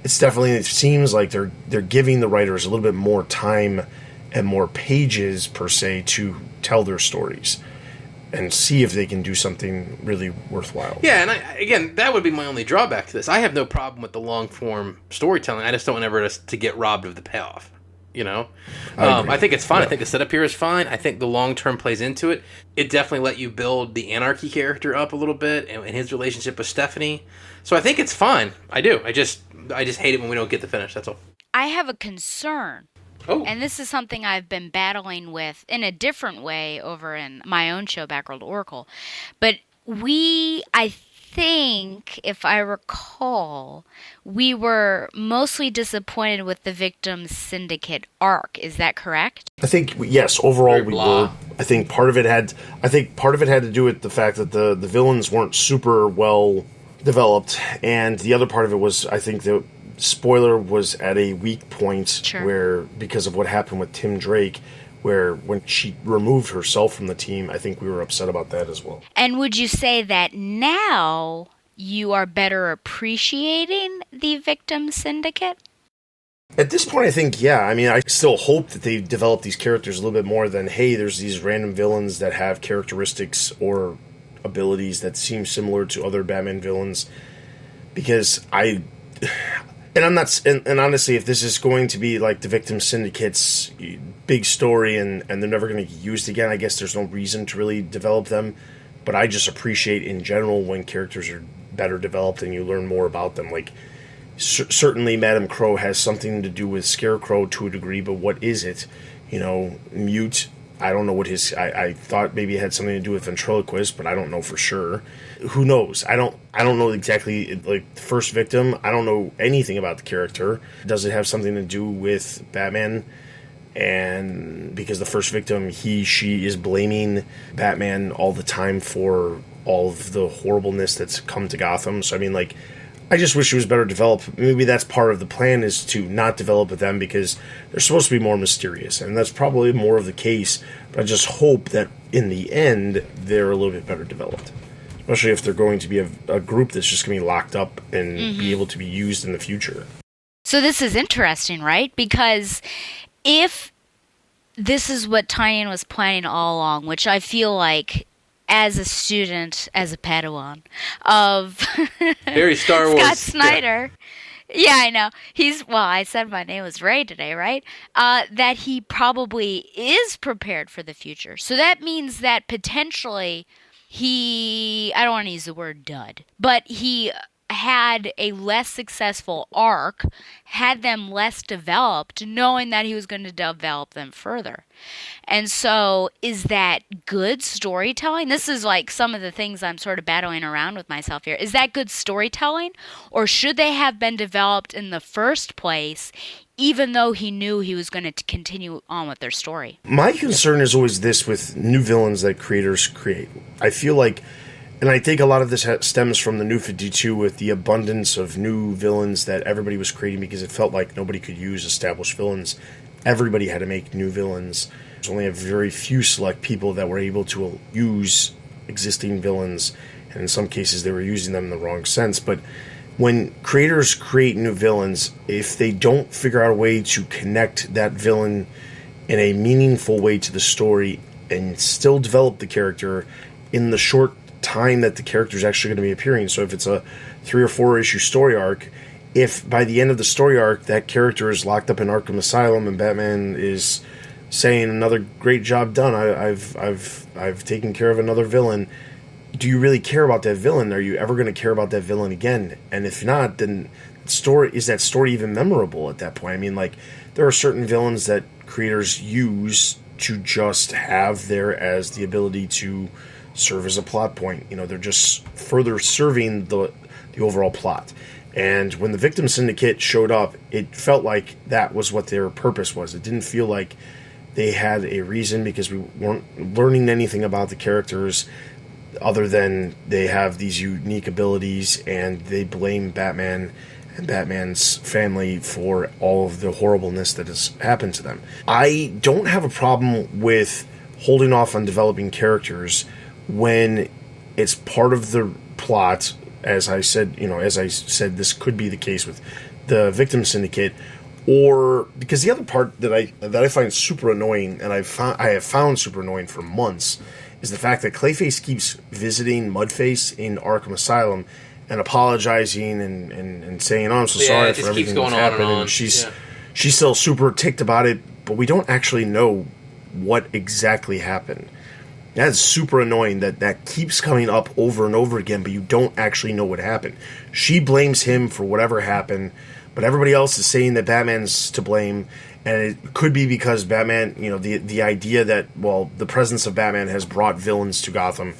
it seems like they're giving the writers a little bit more time and more pages per se to tell their stories and see if they can do something really worthwhile. Yeah, and again, that would be my only drawback to this. I have no problem with the long form storytelling. I just don't want ever to get robbed of the payoff. I think it's fine. Yeah. I think the setup here is fine. I think the long term plays into it. It definitely let you build the Anarchy character up a little bit and his relationship with Stephanie. So I think it's fine. I do. I just hate it when we don't get the finish. That's all. I have a concern. Oh. And this is something I've been battling with in a different way over in my own show, Backworld Oracle. But I think, if I recall, we were mostly disappointed with the Victims Syndicate arc. Is that correct? I think, yes, overall we were. I think part of it had to do with the fact that the villains weren't super well developed, and the other part of it was, I think, the spoiler was at a weak point. Sure. Where, because of what happened with Tim Drake, where when she removed herself from the team, I think we were upset about that as well. And would you say that now you are better appreciating the Victim Syndicate? At this point, I think, yeah. I mean, I still hope that they develop these characters a little bit more than, hey, there's these random villains that have characteristics or abilities that seem similar to other Batman villains. Because I'm not, and honestly, if this is going to be like the Victim Syndicate's big story and they're never going to get used again, I guess there's no reason to really develop them. But I just appreciate in general when characters are better developed and you learn more about them. Like, certainly Madame Crow has something to do with Scarecrow to a degree, but what is it? Mute, I don't know what I thought maybe it had something to do with Ventriloquist, but I don't know for sure. Who knows? I don't know exactly, like, the first Victim, I don't know anything about the character. Does it have something to do with Batman? And because the first Victim, she is blaming Batman all the time for all of the horribleness that's come to Gotham. So, I mean, like, I just wish it was better developed. Maybe that's part of the plan, is to not develop them because they're supposed to be more mysterious. And that's probably more of the case. But I just hope that in the end, they're a little bit better developed. Especially if they're going to be a group that's just going to be locked up and be able to be used in the future. So this is interesting, right? Because if this is what Tynion was planning all along, which I feel like, as a student, as a Padawan of very Star Wars Scott Snyder. Yeah, I know. I said my name was Ray today, right? That he probably is prepared for the future. So that means that potentially I don't want to use the word dud, but he had a less successful arc, had them less developed, knowing that he was going to develop them further. And so, is that good storytelling? This is like some of the things I'm sort of battling around with myself here. Is that good storytelling? Or should they have been developed in the first place, even though he knew he was going to continue on with their story? My concern is always this with new villains that creators create. I feel like, and I think a lot of this stems from the New 52 with the abundance of new villains that everybody was creating because it felt like nobody could use established villains. Everybody had to make new villains. There's only a very few select people that were able to use existing villains, and in some cases they were using them in the wrong sense. But when creators create new villains, if they don't figure out a way to connect that villain in a meaningful way to the story and still develop the character in the short time that the character is actually going to be appearing. So if it's a 3 or 4 issue story arc, if by the end of the story arc that character is locked up in Arkham Asylum and Batman is saying another great job done, I've taken care of another villain, do you really care about that villain? Are you ever going to care about that villain again? And if not, then is that story even memorable at that point? I mean, like, there are certain villains that creators use to just have there as the ability to serve as a plot point. You know, they're just further serving the overall plot. And when the Victim Syndicate showed up, it felt like that was what their purpose was. It didn't feel like they had a reason, because we weren't learning anything about the characters other than they have these unique abilities and they blame Batman and Batman's family for all of the horribleness that has happened to them. I don't have a problem with holding off on developing characters when it's part of the plot. As I said, this could be the case with the Victim Syndicate, or because the other part that I find super annoying, and I have found super annoying for months, is the fact that Clayface keeps visiting Mudface in Arkham Asylum and apologizing and saying, "Oh, I'm so sorry for everything that's happened." And she's still super ticked about it, but we don't actually know what exactly happened. That's super annoying that keeps coming up over and over again, but you don't actually know what happened. She blames him for whatever happened, but everybody else is saying that Batman's to blame, and it could be because Batman, the idea that, well, the presence of Batman has brought villains to Gotham.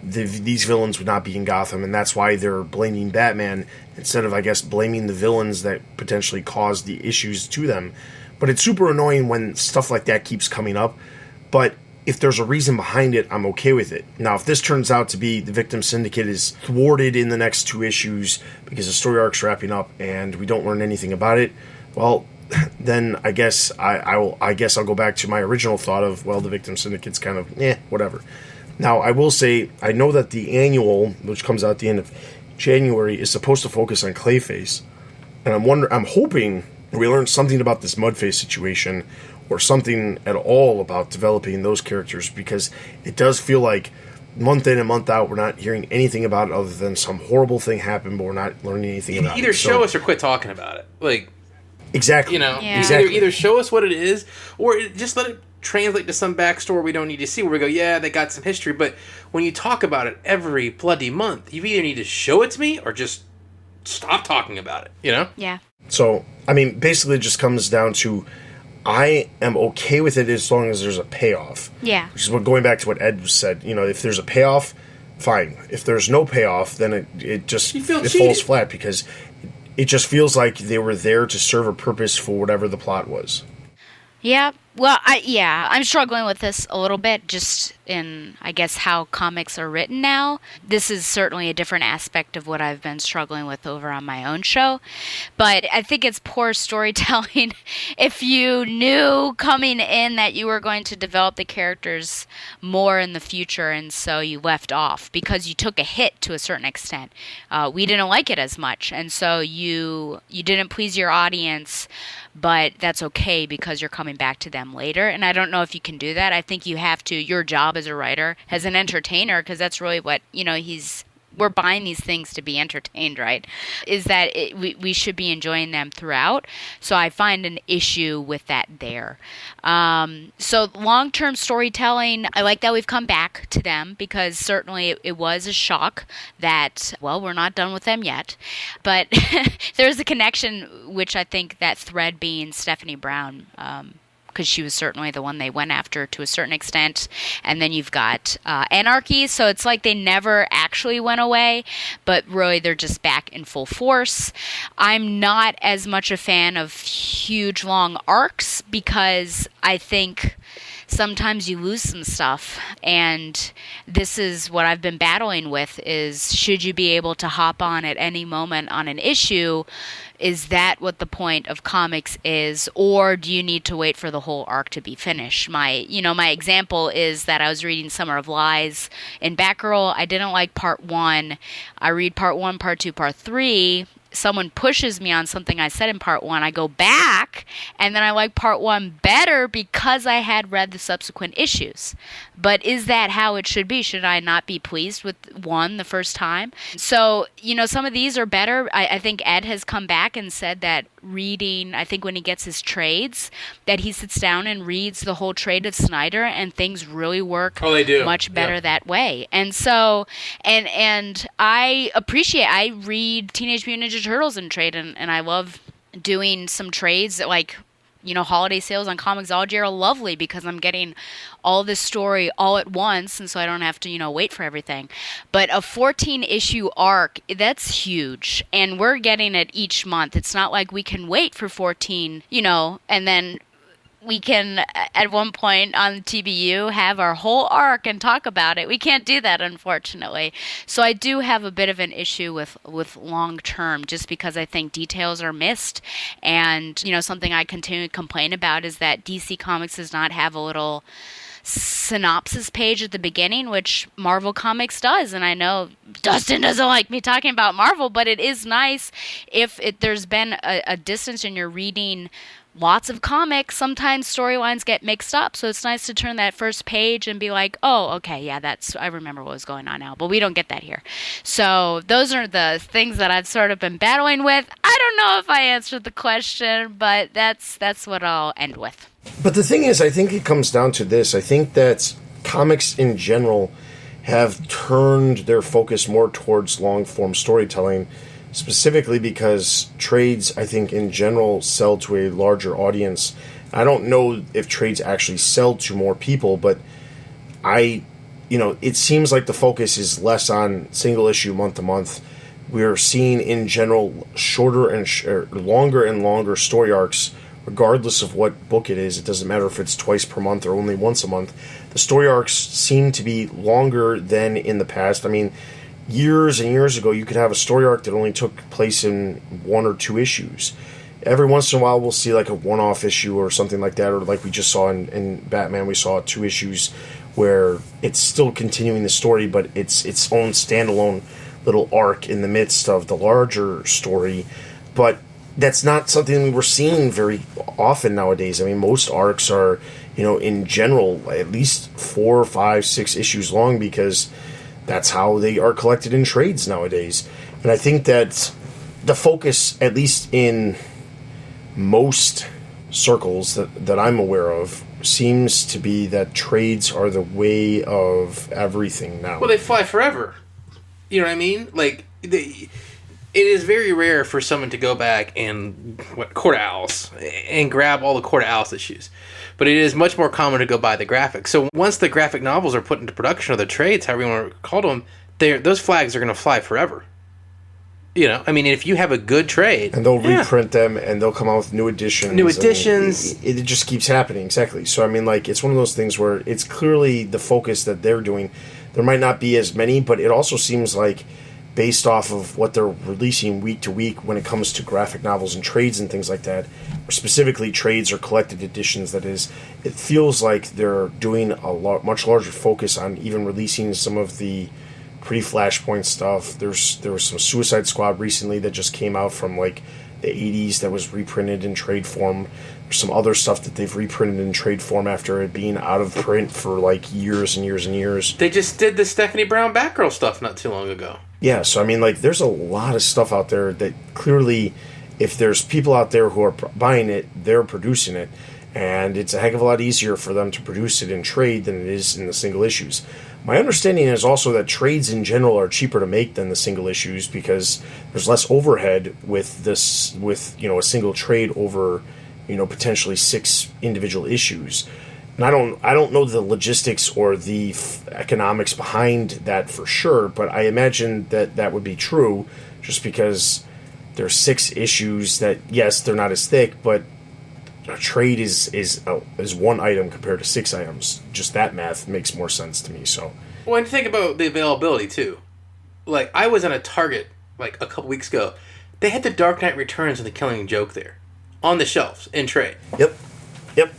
These villains would not be in Gotham, and that's why they're blaming Batman instead of, I guess, blaming the villains that potentially caused the issues to them. But it's super annoying when stuff like that keeps coming up, but if there's a reason behind it, I'm okay with it. Now, if this turns out to be the Victim Syndicate is thwarted in the next 2 issues because the story arc's wrapping up and we don't learn anything about it, well, then I guess I'll go back to my original thought of, well, the Victim Syndicate's kind of whatever. Now, I will say, I know that the annual, which comes out at the end of January, is supposed to focus on Clayface, and I'm hoping we learn something about this Mudface situation, or something at all about developing those characters, because it does feel like month in and month out we're not hearing anything about it other than some horrible thing happened, but we're not learning anything about it. Either show us or quit talking about it. Like, exactly. Exactly. Either show us what it is, or just let it translate to some backstory we don't need to see, where we go, yeah, they got some history, but when you talk about it every bloody month, you either need to show it to me or just stop talking about it, Yeah. So, I mean, basically it just comes down to, I am okay with it as long as there's a payoff. Yeah. Which is going back to what Ed said. If there's a payoff, fine. If there's no payoff, then it falls flat, because it just feels like they were there to serve a purpose for whatever the plot was. Yeah. Well, I'm struggling with this a little bit, just in, I guess, how comics are written now. This is certainly a different aspect of what I've been struggling with over on my own show. But I think it's poor storytelling. If you knew coming in that you were going to develop the characters more in the future, and so you left off because you took a hit to a certain extent. We didn't like it as much, and so you didn't please your audience, but that's okay because you're coming back to them later. And I don't know if you can do that. I think you have to, your job as a writer, as an entertainer, because that's really what, we're buying these things to be entertained, right? Is that we should be enjoying them throughout. So I find an issue with that there. So long-term storytelling, I like that we've come back to them, because certainly it was a shock that, well, we're not done with them yet. But there's a connection, which I think that thread being Stephanie Brown, because she was certainly the one they went after to a certain extent. And then you've got Anarchy, so it's like they never actually went away, but really they're just back in full force. I'm not as much a fan of huge, long arcs, because I think sometimes you lose some stuff, and this is what I've been battling with, is should you be able to hop on at any moment on an issue? Is that what the point of comics is, or do you need to wait for the whole arc to be finished? My example is that I was reading Summer of Lies in Batgirl. I didn't like part 1. I read part 1, part 2, part 3, someone pushes me on something I said in part 1, I go back and then I like part 1 better because I had read the subsequent issues. But is that how it should be? Should I not be pleased with 1 the first time? So, some of these are better. I think Ed has come back and said that reading, I think when he gets his trades, that he sits down and reads the whole trade of Snyder, and things really work much better that way. And so, and I read Teenage Mutant Ninja Turtles in trade, and I love doing some trades that, like, holiday sales on Comixology are lovely because I'm getting all this story all at once, and so I don't have to, wait for everything. But a 14-issue arc, that's huge, and we're getting it each month. It's not like we can wait for 14, and then we can, at one point on TBU, have our whole arc and talk about it. We can't do that, unfortunately. So I do have a bit of an issue with long term, just because I think details are missed. And, something I continue to complain about is that DC Comics does not have a little synopsis page at the beginning, which Marvel Comics does. And I know Dustin doesn't like me talking about Marvel, but it is nice if there's been a distance and you're reading lots of comics, sometimes storylines get mixed up, so it's nice to turn that first page and be like, oh, okay, yeah, I remember what was going on now, but we don't get that here. So those are the things that I've sort of been battling with. I don't know if I answered the question, but that's what I'll end with. But the thing is, I think it comes down to this. I think that comics in general have turned their focus more towards long-form storytelling, specifically because trades, I think, in general, sell to a larger audience. I don't know if trades actually sell to more people, but it seems like the focus is less on single issue month to month. We're seeing, in general, shorter and longer story arcs, regardless of what book it is. It doesn't matter if it's twice per month or only once a month. The story arcs seem to be longer than in the past. I mean, years and years ago, you could have a story arc that only took place in 1 or 2 issues. Every once in a while, we'll see like a one-off issue or something like that, or like we just saw in Batman, we saw 2 issues where it's still continuing the story, but it's its own standalone little arc in the midst of the larger story. But that's not something we're seeing very often nowadays. I mean, most arcs are, in general, at least 4, 5, 6 issues long, because that's how they are collected in trades nowadays. And I think that the focus, at least in most circles that I'm aware of, seems to be that trades are the way of everything now. Well, they fly forever. You know what I mean? Like, it is very rare for someone to go back and Court of Owls and grab all the Court of Owls issues. But it is much more common to go buy the graphics. So once the graphic novels are put into production, or the trades, however you want to call them, those flags are going to fly forever. I mean, if you have a good trade, and they'll reprint them, and they'll come out with new editions. It just keeps happening, exactly. So I mean, like, it's one of those things where it's clearly the focus that they're doing. There might not be as many, but it also seems like, based off of what they're releasing week to week when it comes to graphic novels and trades and things like that, or specifically trades or collected editions, that is, it feels like they're doing much larger focus on even releasing some of the pre-Flashpoint stuff. There was some Suicide Squad recently that just came out from like the 80s that was reprinted in trade form. There's some other stuff that they've reprinted in trade form after it being out of print for like years and years and years. They just did the Stephanie Brown Batgirl stuff not too long ago. Yeah, so I mean, like, there's a lot of stuff out there that clearly, if there's people out there who are buying it, they're producing it. And it's a heck of a lot easier for them to produce it in trade than it is in the single issues. My understanding is also that trades in general are cheaper to make than the single issues, because there's less overhead with a single trade over, potentially 6 individual issues. And I don't know the logistics or the economics behind that for sure, but I imagine that would be true, just because there's 6 issues that, yes, they're not as thick, but a trade is 1 item compared to 6 items. Just that math makes more sense to me. So, well, and think about the availability too. Like, I was on a Target like a couple weeks ago. They had the Dark Knight Returns and the Killing Joke there on the shelves in trade. Yep.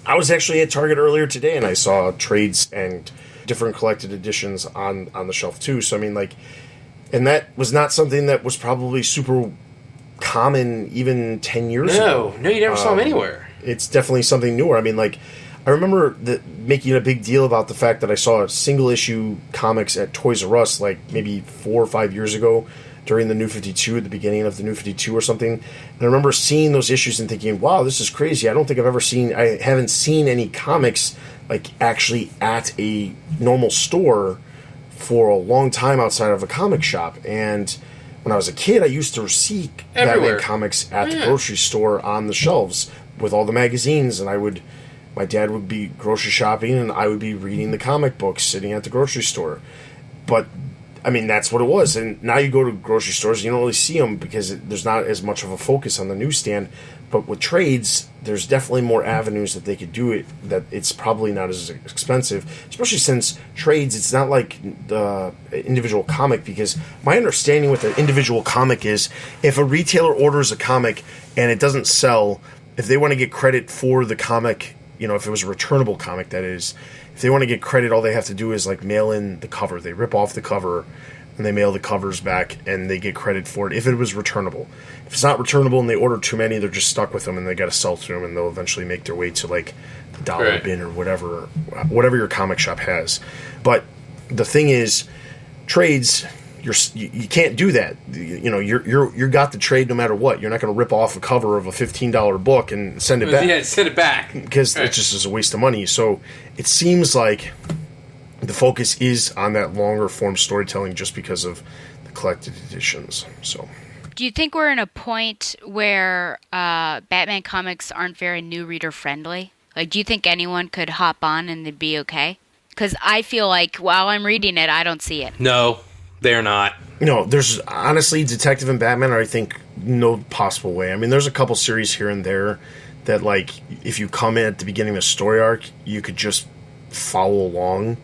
I was actually at Target earlier today, and I saw trades and different collected editions on the shelf too. So I mean, like, and that was not something that was probably super common even 10 years ago. No, you never saw them anywhere. It's definitely something newer. I mean, like, I remember making a big deal about the fact that I saw single issue comics at Toys R Us like maybe 4 or 5 years ago during the New 52, at the beginning of the New 52 or something. And I remember seeing those issues and thinking, wow, this is crazy. I haven't seen any comics like actually at a normal store for a long time outside of a comic shop. And when I was a kid, I used to see Everywhere. Batman comics at the grocery store on the shelves with all the magazines, and my dad would be grocery shopping and I would be reading the comic books sitting at the grocery store. But I mean, that's what it was. And now you go to grocery stores and you don't really see them because there's not as much of a focus on the newsstand. But with trades, there's definitely more avenues that they could do it, that it's probably not as expensive, especially since trades, it's not like the individual comic, because my understanding with the individual comic is if a retailer orders a comic and it doesn't sell, if they want to get credit for the comic, if it was a returnable comic, that is, if they want to get credit, all they have to do is like mail in the cover. They rip off the cover and they mail the covers back and they get credit for it if it was returnable. If it's not returnable and they order too many, they're just stuck with them and they got to sell through them, and they'll eventually make their way to like the dollar bin or whatever your comic shop has. But the thing is, trades, you can't do that. You got the trade no matter what. You're not going to rip off a cover of a $15 book and send it back. Yeah, send it back. Because it just is a waste of money. So it seems like the focus is on that longer form storytelling just because of the collected editions. So, do you think we're in a point where Batman comics aren't very new reader friendly? Like, do you think anyone could hop on and they'd be okay? Because I feel like while I'm reading it, I don't see it. No, they're not. There's honestly, Detective and Batman are, I think, no possible way. I mean, there's a couple series here and there that, like, if you come in at the beginning of a story arc, you could just follow along.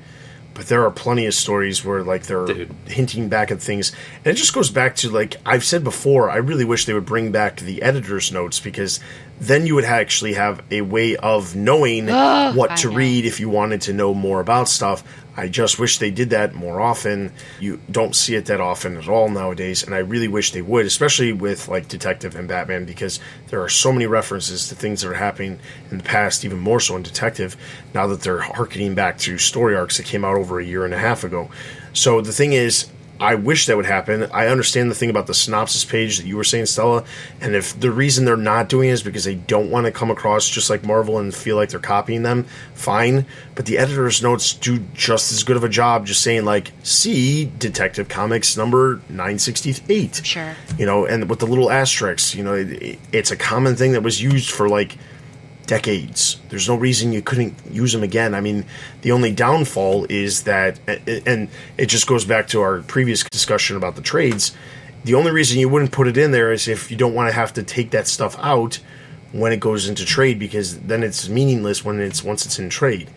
But there are plenty of stories where, like, they're hinting back at things. And it just goes back to, like, I've said before, I really wish they would bring back the editor's notes, because then you would actually have a way of knowing what to read if you wanted to know more about stuff. I just wish they did that more often. You don't see it that often at all nowadays, and I really wish they would, especially with, like, Detective and Batman, because there are so many references to things that are happening in the past, even more so in Detective, now that they're harkening back to story arcs that came out over a year and a half ago. So the thing is, I wish that would happen. I understand the thing about the synopsis page that you were saying, Stella, and if the reason they're not doing it is because they don't want to come across just like Marvel and feel like they're copying them, fine. But the editor's notes do just as good of a job just saying, like, see Detective Comics number 968. Sure. And with the little asterisks, it's a common thing that was used for, like, decades. There's no reason you couldn't use them again. I mean, the only downfall is that, and it just goes back to our previous discussion about the trades, the only reason you wouldn't put it in there is if you don't want to have to take that stuff out when it goes into trade, because then it's meaningless once it's in trade,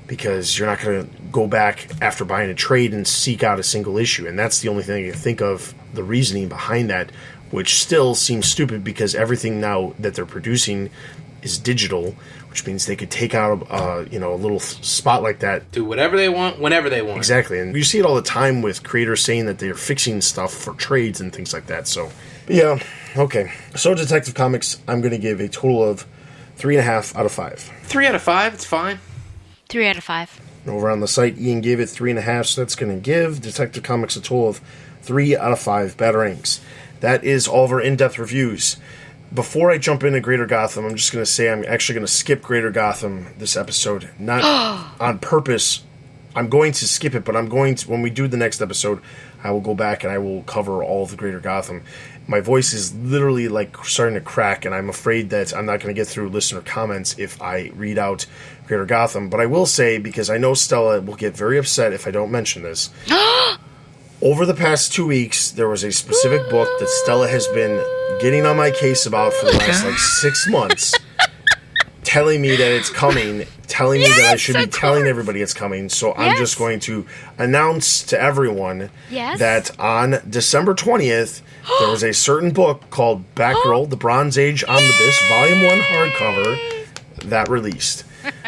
because you're not going to go back after buying a trade and seek out a single issue. And that's the only thing I can think of, the reasoning behind that, which still seems stupid, because everything now that they're producing is digital, which means they could take out a little spot like that, do whatever they want, whenever they want. Exactly. And you see it all the time with creators saying that they're fixing stuff for trades and things like that. So, yeah, okay. So Detective Comics, I'm going to give a total of 3.5 out of 5. 3 out of 5, it's fine. 3 out of 5. Over on the site, Ian gave it 3.5, so that's going to give Detective Comics a total of 3 out of 5 batarangs. That is all of our in-depth reviews. Before I jump into Greater Gotham, I'm just going to say I'm actually going to skip Greater Gotham this episode. Not on purpose. I'm going to skip it, but I'm going to, when we do the next episode, I will go back and I will cover all of the Greater Gotham. My voice is literally, like, starting to crack, and I'm afraid that I'm not going to get through listener comments if I read out Greater Gotham. But I will say, because I know Stella will get very upset if I don't mention this, over the past 2 weeks, there was a specific book that Stella has been getting on my case about for the last, 6 months, telling me that it's coming, telling me that I should be telling everybody it's coming. So I'm just going to announce to everyone that on December 20th, there was a certain book called Batgirl, The Bronze Age Omnibus, Volume 1 hardcover, that released.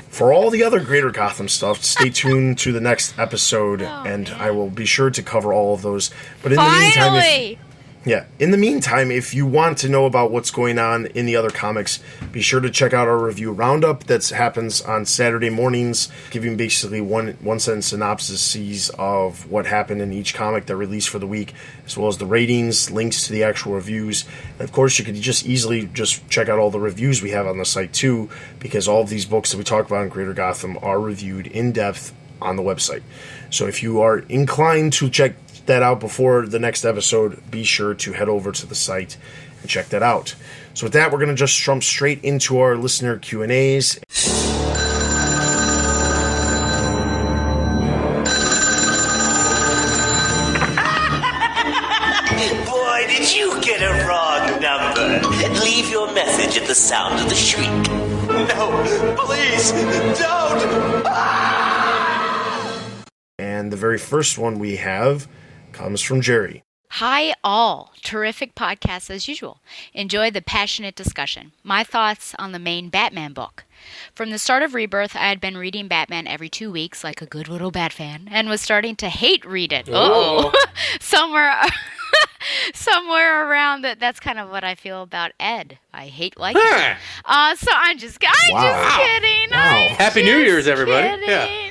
For all the other Greater Gotham stuff, stay tuned to the next episode, and I will be sure to cover all of those. But in the meantime, Yeah. In the meantime, if you want to know about what's going on in the other comics, be sure to check out our review roundup that happens on Saturday mornings, giving basically one sentence synopses of what happened in each comic that released for the week, as well as the ratings, links to the actual reviews. And of course, you could just easily just check out all the reviews we have on the site too, because all of these books that we talk about in Greater Gotham are reviewed in depth on the website. So if you are inclined to check that out before the next episode, be sure to head over to the site and check that out. So with that, we're going to just jump straight into our listener Q&As. Boy, did you get a wrong number. Leave your message at the sound of the shriek. No, please, don't! And the very first one we have comes from Jerry. Hi, all. Terrific podcast as usual. Enjoy the passionate discussion. My thoughts on the main Batman book. From the start of Rebirth, I had been reading Batman every 2 weeks like a good little Bat fan and was starting to hate read it. Oh, somewhere around that. That's kind of what I feel about Ed. I hate liking it. So I'm just kidding. Wow. Happy New Year's, everybody. Kidding. Yeah.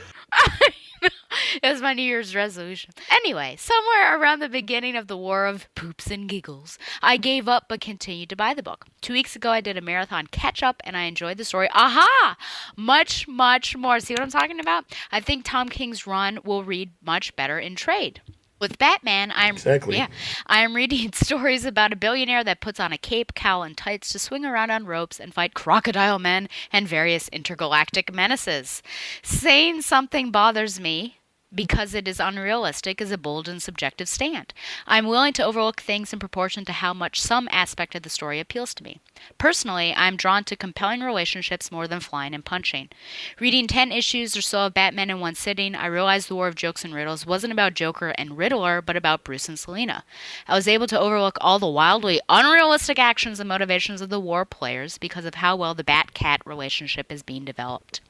It was my New Year's resolution. Anyway, somewhere around the beginning of the War of Poops and Giggles, I gave up but continued to buy the book. 2 weeks ago, I did a marathon catch-up, and I enjoyed the story. Aha! Much, much more. See what I'm talking about? I think Tom King's run will read much better in trade. With Batman, I am reading stories about a billionaire that puts on a cape, cowl, and tights to swing around on ropes and fight crocodile men and various intergalactic menaces. Saying something bothers me because it is unrealistic is a bold and subjective stand. I'm willing to overlook things in proportion to how much some aspect of the story appeals to me. Personally, I'm drawn to compelling relationships more than flying and punching. Reading 10 issues or so of Batman in one sitting, I realized the War of Jokes and Riddles wasn't about Joker and Riddler, but about Bruce and Selina. I was able to overlook all the wildly unrealistic actions and motivations of the war players because of how well the Bat-Cat relationship is being developed.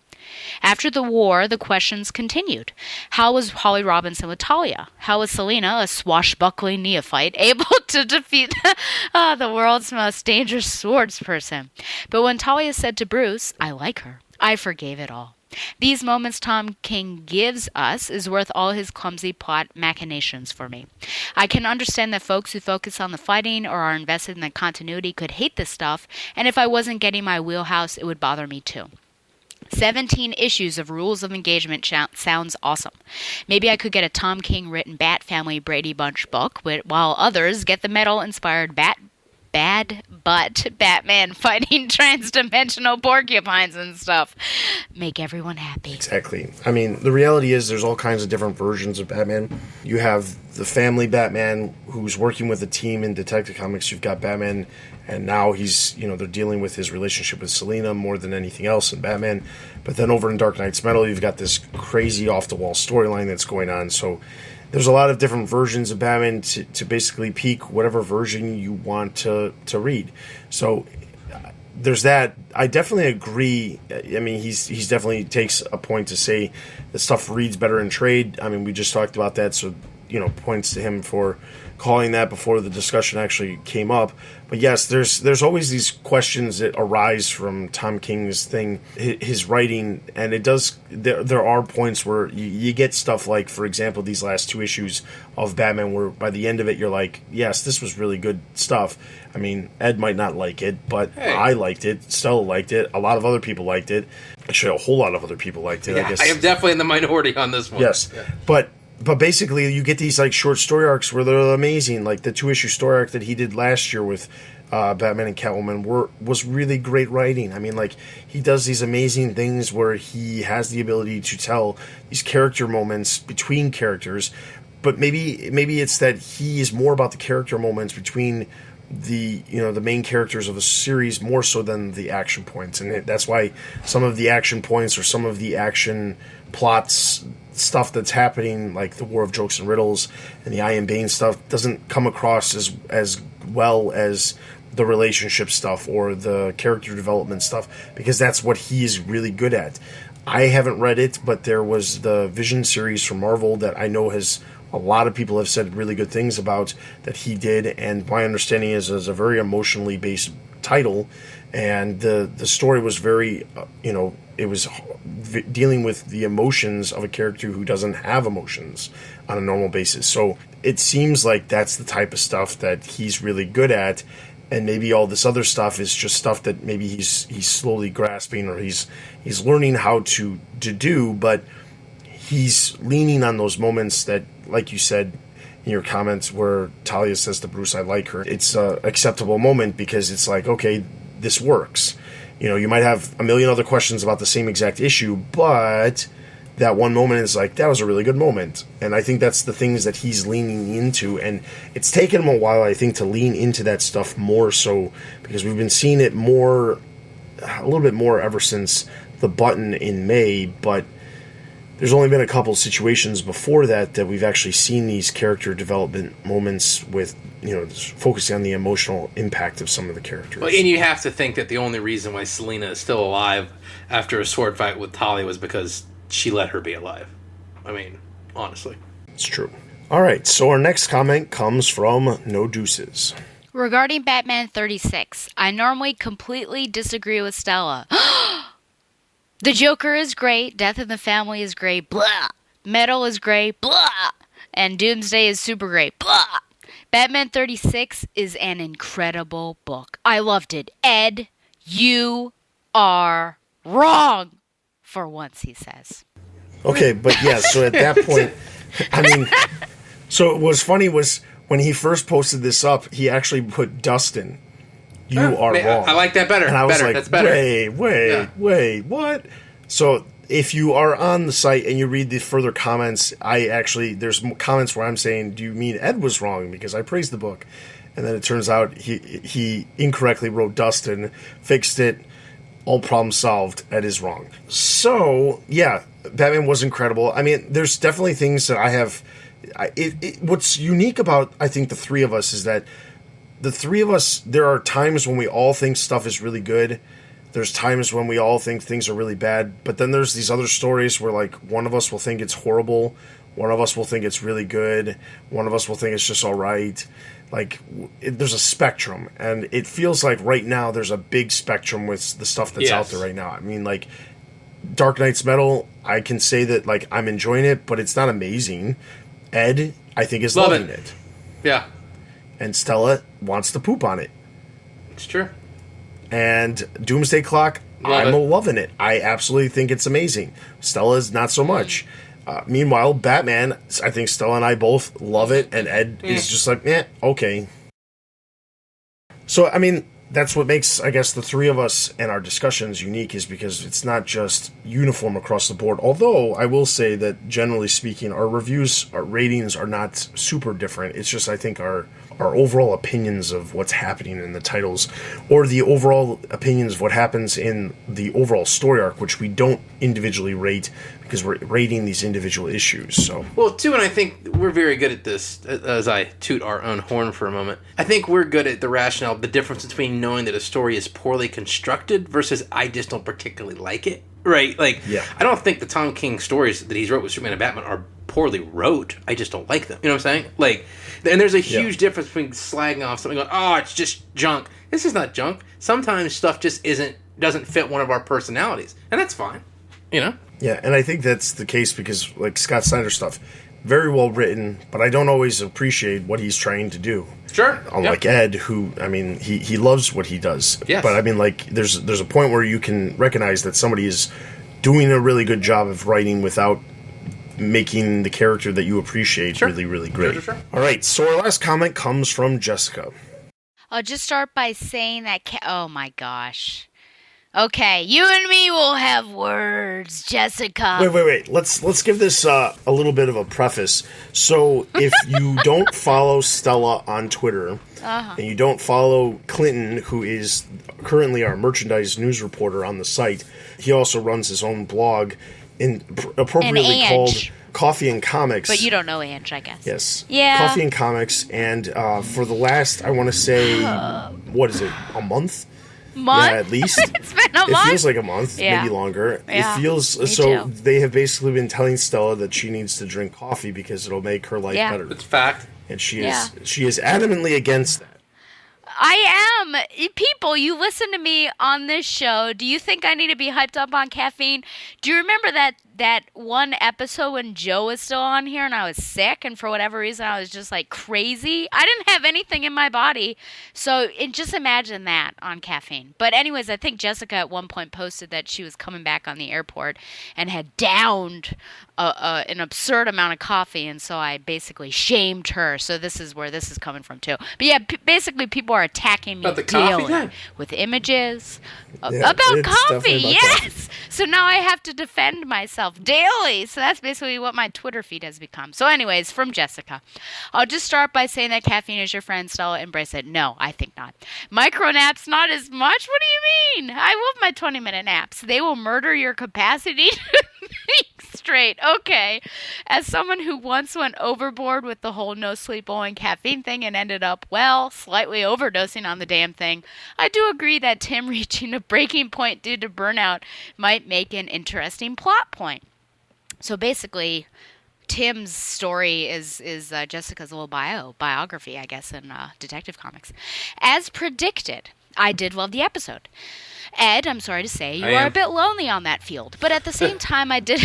After the war, the questions continued. How was Holly Robinson with Talia? How was Selina, a swashbuckling neophyte, able to defeat the world's most dangerous swordsperson? But when Talia said to Bruce, "I like her," I forgave it all. These moments Tom King gives us is worth all his clumsy plot machinations for me. I can understand that folks who focus on the fighting or are invested in the continuity could hate this stuff, and if I wasn't getting my wheelhouse, it would bother me too. 17 issues of Rules of Engagement sounds awesome. Maybe I could get a Tom King written Bat Family Brady Bunch book, while others get the metal-inspired Bad Butt Batman fighting trans-dimensional porcupines and stuff. Make everyone happy. Exactly. I mean, the reality is there's all kinds of different versions of Batman. You have the family Batman who's working with a team in Detective Comics. You've got Batman, and now he's, they're dealing with his relationship with Selina more than anything else in Batman. But then over in Dark Knight's Metal, you've got this crazy off-the-wall storyline that's going on. So there's a lot of different versions of Batman to basically peak whatever version you want to read. So there's that. I definitely agree. I mean, he's definitely takes a point to say that stuff reads better in trade. I mean, we just talked about that, so points to him for calling that before the discussion actually came up. But yes, there's always these questions that arise from Tom King's thing, his writing, and it does. There are points where you get stuff like, for example, these last 2 issues of Batman, where by the end of it you're like, yes, this was really good stuff. I mean, Ed might not like it, but I liked it. Stella liked it. A lot of other people liked it. Actually, a whole lot of other people liked it. Yeah, I guess I am definitely in the minority on this one. Yes, yeah. But basically, you get these like short story arcs where they're amazing. Like the 2-issue story arc that he did last year with Batman and Catwoman was really great writing. I mean, like he does these amazing things where he has the ability to tell these character moments between characters. But maybe it's that he is more about the character moments between the main characters of the series more so than the action points, and that's why some of the action points or some of the action plots stuff that's happening, like the War of Jokes and Riddles and the Iron Bane stuff, doesn't come across as well as the relationship stuff or the character development stuff, because that's what he's really good at. I haven't read it, but there was the Vision series from Marvel that I know has a lot of people have said really good things about that he did, and my understanding is it's a very emotionally based title, and the story was very, it was dealing with the emotions of a character who doesn't have emotions on a normal basis. So it seems like that's the type of stuff that he's really good at, and maybe all this other stuff is just stuff that maybe he's slowly grasping, or he's learning how to do, but he's leaning on those moments that, like you said in your comments, where Talia says to Bruce, "I like her." It's a acceptable moment because it's like, okay, this works. You might have a million other questions about the same exact issue, but that one moment is like, that was a really good moment. And I think that's the things that he's leaning into. And it's taken him a while, I think, to lean into that stuff more so, because we've been seeing it a little bit more ever since the button in May, but there's only been a couple situations before that we've actually seen these character development moments with, focusing on the emotional impact of some of the characters. Well, and you have to think that the only reason why Selena is still alive after a sword fight with Talia was because she let her be alive. I mean, honestly. It's true. All right, so our next comment comes from No Deuces. Regarding Batman 36, I normally completely disagree with Stella. The Joker is great, Death in the Family is great, blah. Metal is great, blah. And Doomsday is super great, blah. Batman 36 is an incredible book. I loved it. Ed, you are wrong. For once, he says. Okay, but yeah, so at that point, I mean, so what was funny was when he first posted this up, he actually put Dustin. You are wrong. I like that better. And I was better. like, That's better. Wait, what? So if you are on the site and you read the further comments, there's comments where I'm saying, do you mean Ed was wrong? Because I praised the book. And then it turns out he incorrectly wrote Dustin, fixed it, all problems solved. Ed is wrong. So, yeah, Batman was incredible. I mean, there's definitely things that I have... what's unique about, I think, the three of us is that the three of us, there are times when we all think stuff is really good. There's times when we all think things are really bad. But then there's these other stories where, like, one of us will think it's horrible. One of us will think it's really good. One of us will think it's just all right. Like, there's a spectrum. And it feels like right now there's a big spectrum with the stuff that's out there right now. I mean, like, Dark Knight's Metal, I can say that, like, I'm enjoying it, but it's not amazing. Ed, I think, is loving it. Yeah. And Stella wants to poop on it. It's true. And Doomsday Clock, I'm loving it. I absolutely think it's amazing. Stella's not so much. Meanwhile, Batman, I think Stella and I both love it, and Ed is just like, okay. So, I mean, that's what makes, I guess, the three of us and our discussions unique, is because it's not just uniform across the board. Although, I will say that, generally speaking, our reviews, our ratings are not super different. It's just, I think, our overall opinions of what's happening in the titles, or the overall opinions of what happens in the overall story arc, which we don't individually rate because we're rating these individual issues. So, well, too, and I think we're very good at this, as I toot our own horn for a moment. I think we're good at the rationale, the difference between knowing that a story is poorly constructed versus I just don't particularly like it. Right? Like, I don't think the Tom King stories that he's wrote with Superman and Batman are poorly wrote. I just don't like them. You know what I'm saying? Like, and there's a huge difference between slagging off something, going, oh, it's just junk. This is not junk. Sometimes stuff just doesn't fit one of our personalities, and that's fine. You know? Yeah, and I think that's the case because, like, Scott Snyder stuff, very well written, but I don't always appreciate what he's trying to do. Sure. Unlike Ed, who, I mean, he loves what he does. Yes. But, I mean, like, there's a point where you can recognize that somebody is doing a really good job of writing without making the character that you appreciate really, really great. Sure. All right, so our last comment comes from Jessica. I'll just start by saying that... oh, my gosh. Okay, you and me will have words, Jessica. Wait. Let's give this a little bit of a preface. So, if you don't follow Stella on Twitter, and you don't follow Clinton, who is currently our merchandise news reporter on the site, he also runs his own blog, appropriately called Coffee and Comics. But you don't know Ange, I guess. Yes. Yeah. Coffee and Comics, and for the last, I want to say, what is it, a month? month. Yeah, at least. It's been a It month. feels like a month, Yeah. maybe longer. Yeah, It feels me so. too. They have basically been telling Stella that she needs to drink coffee because it'll make her life Yeah. better, It's fact. and she Yeah. is adamantly against that. I am. People, you listen to me on this show. Do you think I need to be hyped up on caffeine? Do you remember that one episode when Joe was still on here and I was sick and for whatever reason I was just like crazy? I didn't have anything in my body. So just imagine that on caffeine. But anyways, I think Jessica at one point posted that she was coming back on the airport and had downed an absurd amount of coffee, and so I basically shamed her. So this is where this is coming from too. But yeah, basically people are attacking me About the coffee daily then? with images Yeah, about it's coffee. definitely about Yes. So now I have to defend myself daily. So that's basically what my Twitter feed has become. So anyways, from Jessica, I'll just start by saying that caffeine is your friend. Stella, embrace it. No, I think not. Micro naps, not as much. What do you mean? I love my 20-minute naps. They will murder your capacity to think straight. Okay. As someone who once went overboard with the whole no sleep owing caffeine thing and ended up, well, slightly overdosing on the damn thing, I do agree that Tim reaching a breaking point due to burnout might make an interesting plot point. So basically, Tim's story is Jessica's little biography, I guess, in Detective Comics. As predicted, I did love the episode. Ed, I'm sorry to say, you are a bit lonely on that field. But at the same time, I did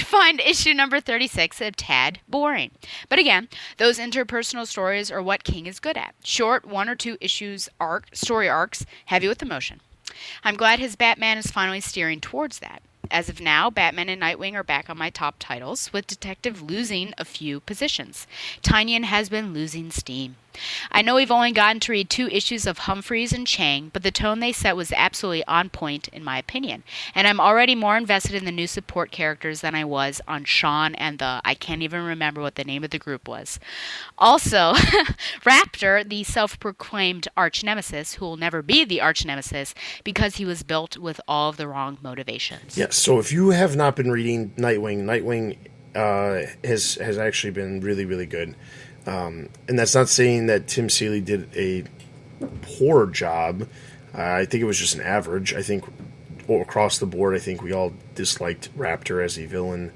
find issue number 36 a tad boring. But again, those interpersonal stories are what King is good at. Short, 1 or 2 issues story arcs, heavy with emotion. I'm glad his Batman is finally steering towards that. As of now, Batman and Nightwing are back on my top titles, with Detective losing a few positions. Tynion has been losing steam. I know we've only gotten to read 2 issues of Humphreys and Chang, but the tone they set was absolutely on point in my opinion. And I'm already more invested in the new support characters than I was on Sean and I can't even remember what the name of the group was. Also, Raptor, the self-proclaimed arch-nemesis, who will never be the arch-nemesis because he was built with all of the wrong motivations. Yes. So if you have not been reading Nightwing has actually been really, really good. And that's not saying that Tim Seeley did a poor job. I think it was just an average. I think across the board, I think we all disliked Raptor as a villain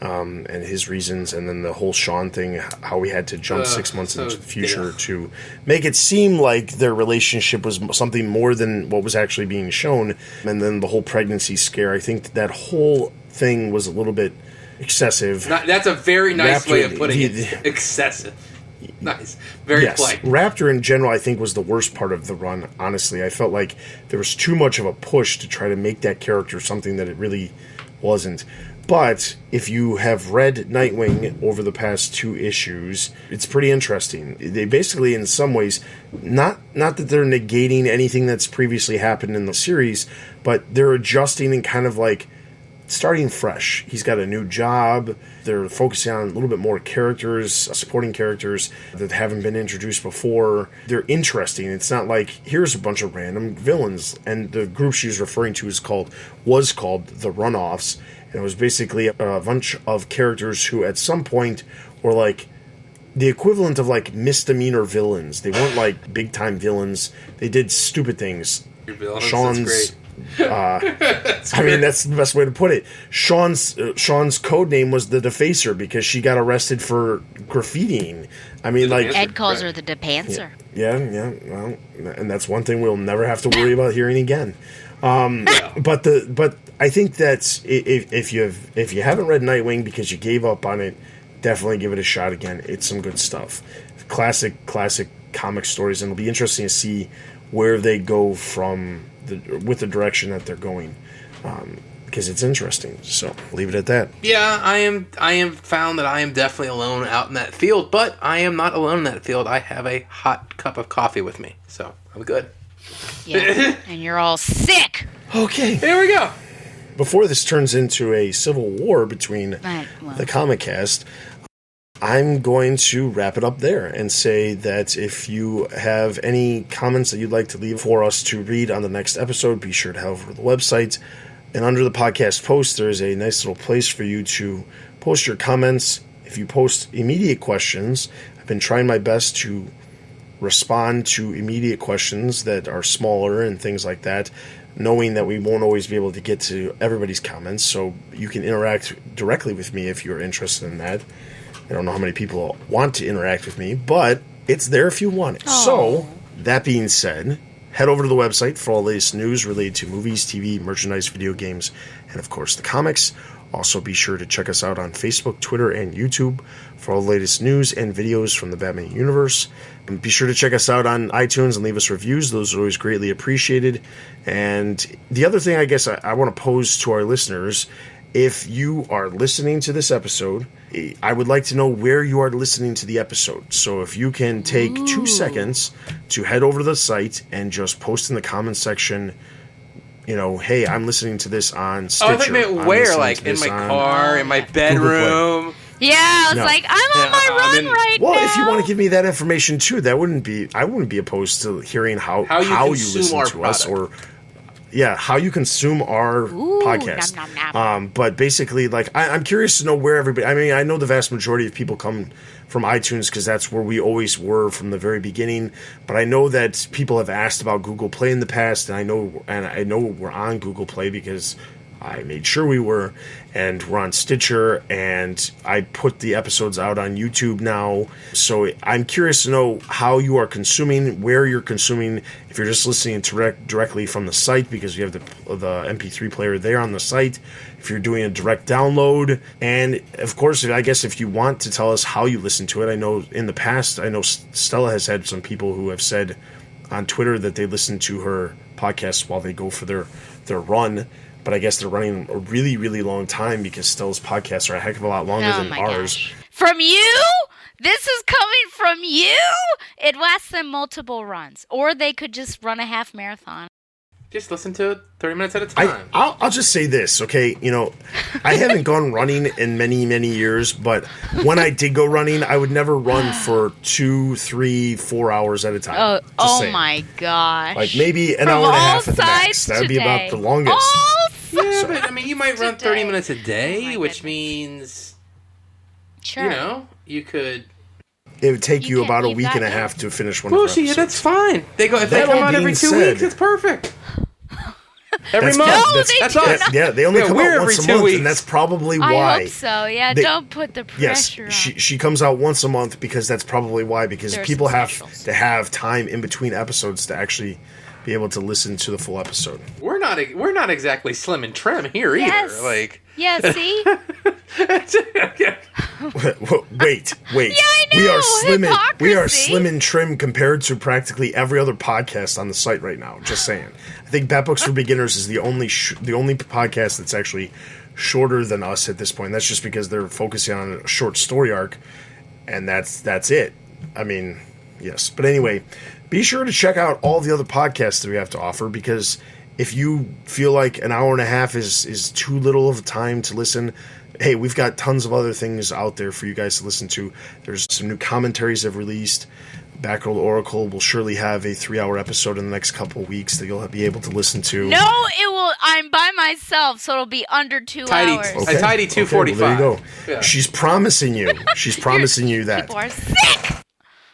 and his reasons. And then the whole Sean thing, how we had to jump 6 months into the future to make it seem like their relationship was something more than what was actually being shown. And then the whole pregnancy scare, I think that whole thing was a little bit excessive. That's a very nice Raptor, way of putting it. Excessive. Nice. Very yes. polite. Raptor in general, I think, was the worst part of the run, honestly. I felt like there was too much of a push to try to make that character something that it really wasn't. But if you have read Nightwing over the past 2 issues, it's pretty interesting. They basically, in some ways, not that they're negating anything that's previously happened in the series, but they're adjusting and kind of like starting fresh. He's got a new job. They're focusing on a little bit more characters, supporting characters that haven't been introduced before. They're interesting. It's not like, here's a bunch of random villains. And the group she's referring to was called the Runoffs. And it was basically a bunch of characters who at some point were like the equivalent of like misdemeanor villains. They weren't like big time villains. They did stupid things. Sean's I mean, that's the best way to put it. Sean's code name was the Defacer because she got arrested for graffitiing. I mean, like Ed calls her the Depanzer. yeah. Well, and that's one thing we'll never have to worry about hearing again. But I think that's if you haven't read Nightwing because you gave up on it, definitely give it a shot again. It's some good stuff. Classic comic stories, and it'll be interesting to see where they go from with the direction that they're going, because it's interesting. So leave it at that. Yeah, I am found that I am definitely alone out in that field, but I am not alone in that field. I have a hot cup of coffee with me, so I'm good. Yeah, and you're all sick. Okay, Here we go. before this turns into a civil war between the comic cast, I'm going to wrap it up there and say that if you have any comments that you'd like to leave for us to read on the next episode, be sure to head over to the website. And under the podcast post, there's a nice little place for you to post your comments. If you post immediate questions, I've been trying my best to respond to immediate questions that are smaller and things like that, knowing that we won't always be able to get to everybody's comments. So you can interact directly with me if you're interested in that. I don't know how many people want to interact with me, but it's there if you want it. Aww. So, that being said, head over to the website for all the latest news related to movies, TV, merchandise, video games, and of course the comics. Also, be sure to check us out on Facebook, Twitter, and YouTube for all the latest news and videos from the Batman universe. And be sure to check us out on iTunes and leave us reviews. Those are always greatly appreciated. And the other thing I guess I want to pose to our listeners, if you are listening to this episode, I would like to know where you are listening to the episode. So if you can take 2 seconds to head over to the site and just post in the comment section, hey, I'm listening to this on Stitcher. Oh, I think where? Like in my car, in my bedroom. Yeah, I was like, I'm on my run right now. Well, if you want to give me that information too, I wouldn't be opposed to hearing how you listen to us, or how you consume our podcast. Nom, nom, nom. But basically, like, I'm curious to know where everybody. I mean, I know the vast majority of people come from iTunes because that's where we always were from the very beginning. But I know that people have asked about Google Play in the past, and I know we're on Google Play because I made sure we were, and we're on Stitcher, and I put the episodes out on YouTube now. So I'm curious to know how you are consuming, where you're consuming, if you're just listening directly from the site because you have the MP3 player there on the site, if you're doing a direct download, and of course, I guess if you want to tell us how you listen to it. I know in the past, Stella has had some people who have said on Twitter that they listen to her podcast while they go for their run. But I guess they're running a really, really long time because Stella's podcasts are a heck of a lot longer than ours. Gosh. From you? This is coming from you? It lasts them multiple runs. Or they could just run a half marathon. Just listen to it 30 minutes at a time. I'll just say this, okay? I haven't gone running in many, many years, but when I did go running, I would never run for 2, 3, 4 hours at a time. Oh my gosh. Like maybe an hour and a half at the max. That would be about the longest. Yeah, but I mean, you might run 30 minutes a day, which means, you could. It would take you about a week and a half to finish one of our episodes. That's fine. If they come out every 2 weeks, it's perfect. Every month. That's awesome. Yeah, they only come out once a month, and that's probably why. I hope so. Yeah, don't put the pressure on. She comes out once a month because that's probably why. Because people have to have time in between episodes to actually be able to listen to the full episode. We're not exactly slim and trim here either. Like, yeah, see. Wait. Yeah, I know. We are slim and trim compared to practically every other podcast on the site right now. Just saying. I think Bat Books for Beginners is the only podcast that's actually shorter than us at this point. That's just because they're focusing on a short story arc, and that's it. I mean, yes. But anyway, be sure to check out all the other podcasts that we have to offer, because if you feel like an hour and a half is too little of time to listen, hey, we've got tons of other things out there for you guys to listen to. There's some new commentaries I've released. Batgirl Oracle will surely have a 3-hour episode in the next couple of weeks that you'll be able to listen to. No, it will. I'm by myself, so it'll be under 2 hours. Okay. A tidy 2:45. Well, there you go. Yeah. She's promising you. She's promising you that. People are sick.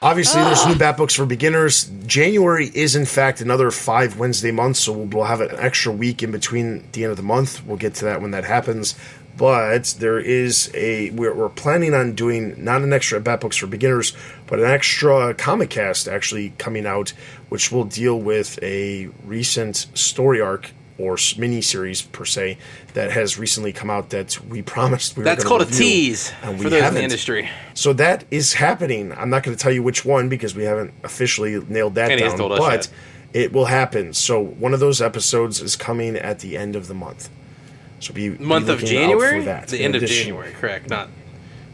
Obviously, there's new Bat Books for Beginners. January is, in fact, another 5 Wednesday months, so we'll have an extra week in between the end of the month. We'll get to that when that happens. But there is we're planning on doing not an extra Bat Books for Beginners, but an extra comic cast actually coming out, which will deal with a recent story arc or mini-series, per se, that has recently come out that we promised we were going to review. That's called a tease for those in the industry. So that is happening. I'm not going to tell you which one because we haven't officially nailed that down, but it will happen. So one of those episodes is coming at the end of the month. So be month of January? The end of January, correct. Well,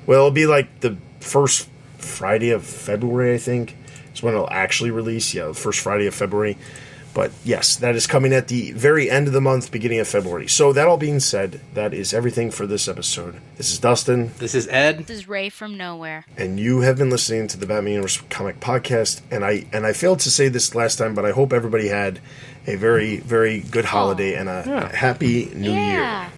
it'll be like the first Friday of February, I think. Is when it'll actually release. Yeah, the first Friday of February. But yes, that is coming at the very end of the month, beginning of February. So that all being said, that is everything for this episode. This is Dustin. This is Ed. This is Ray from Nowhere. And you have been listening to the Batman Universe Comic Podcast. And I failed to say this last time, but I hope everybody had a very, very good holiday and a happy new year.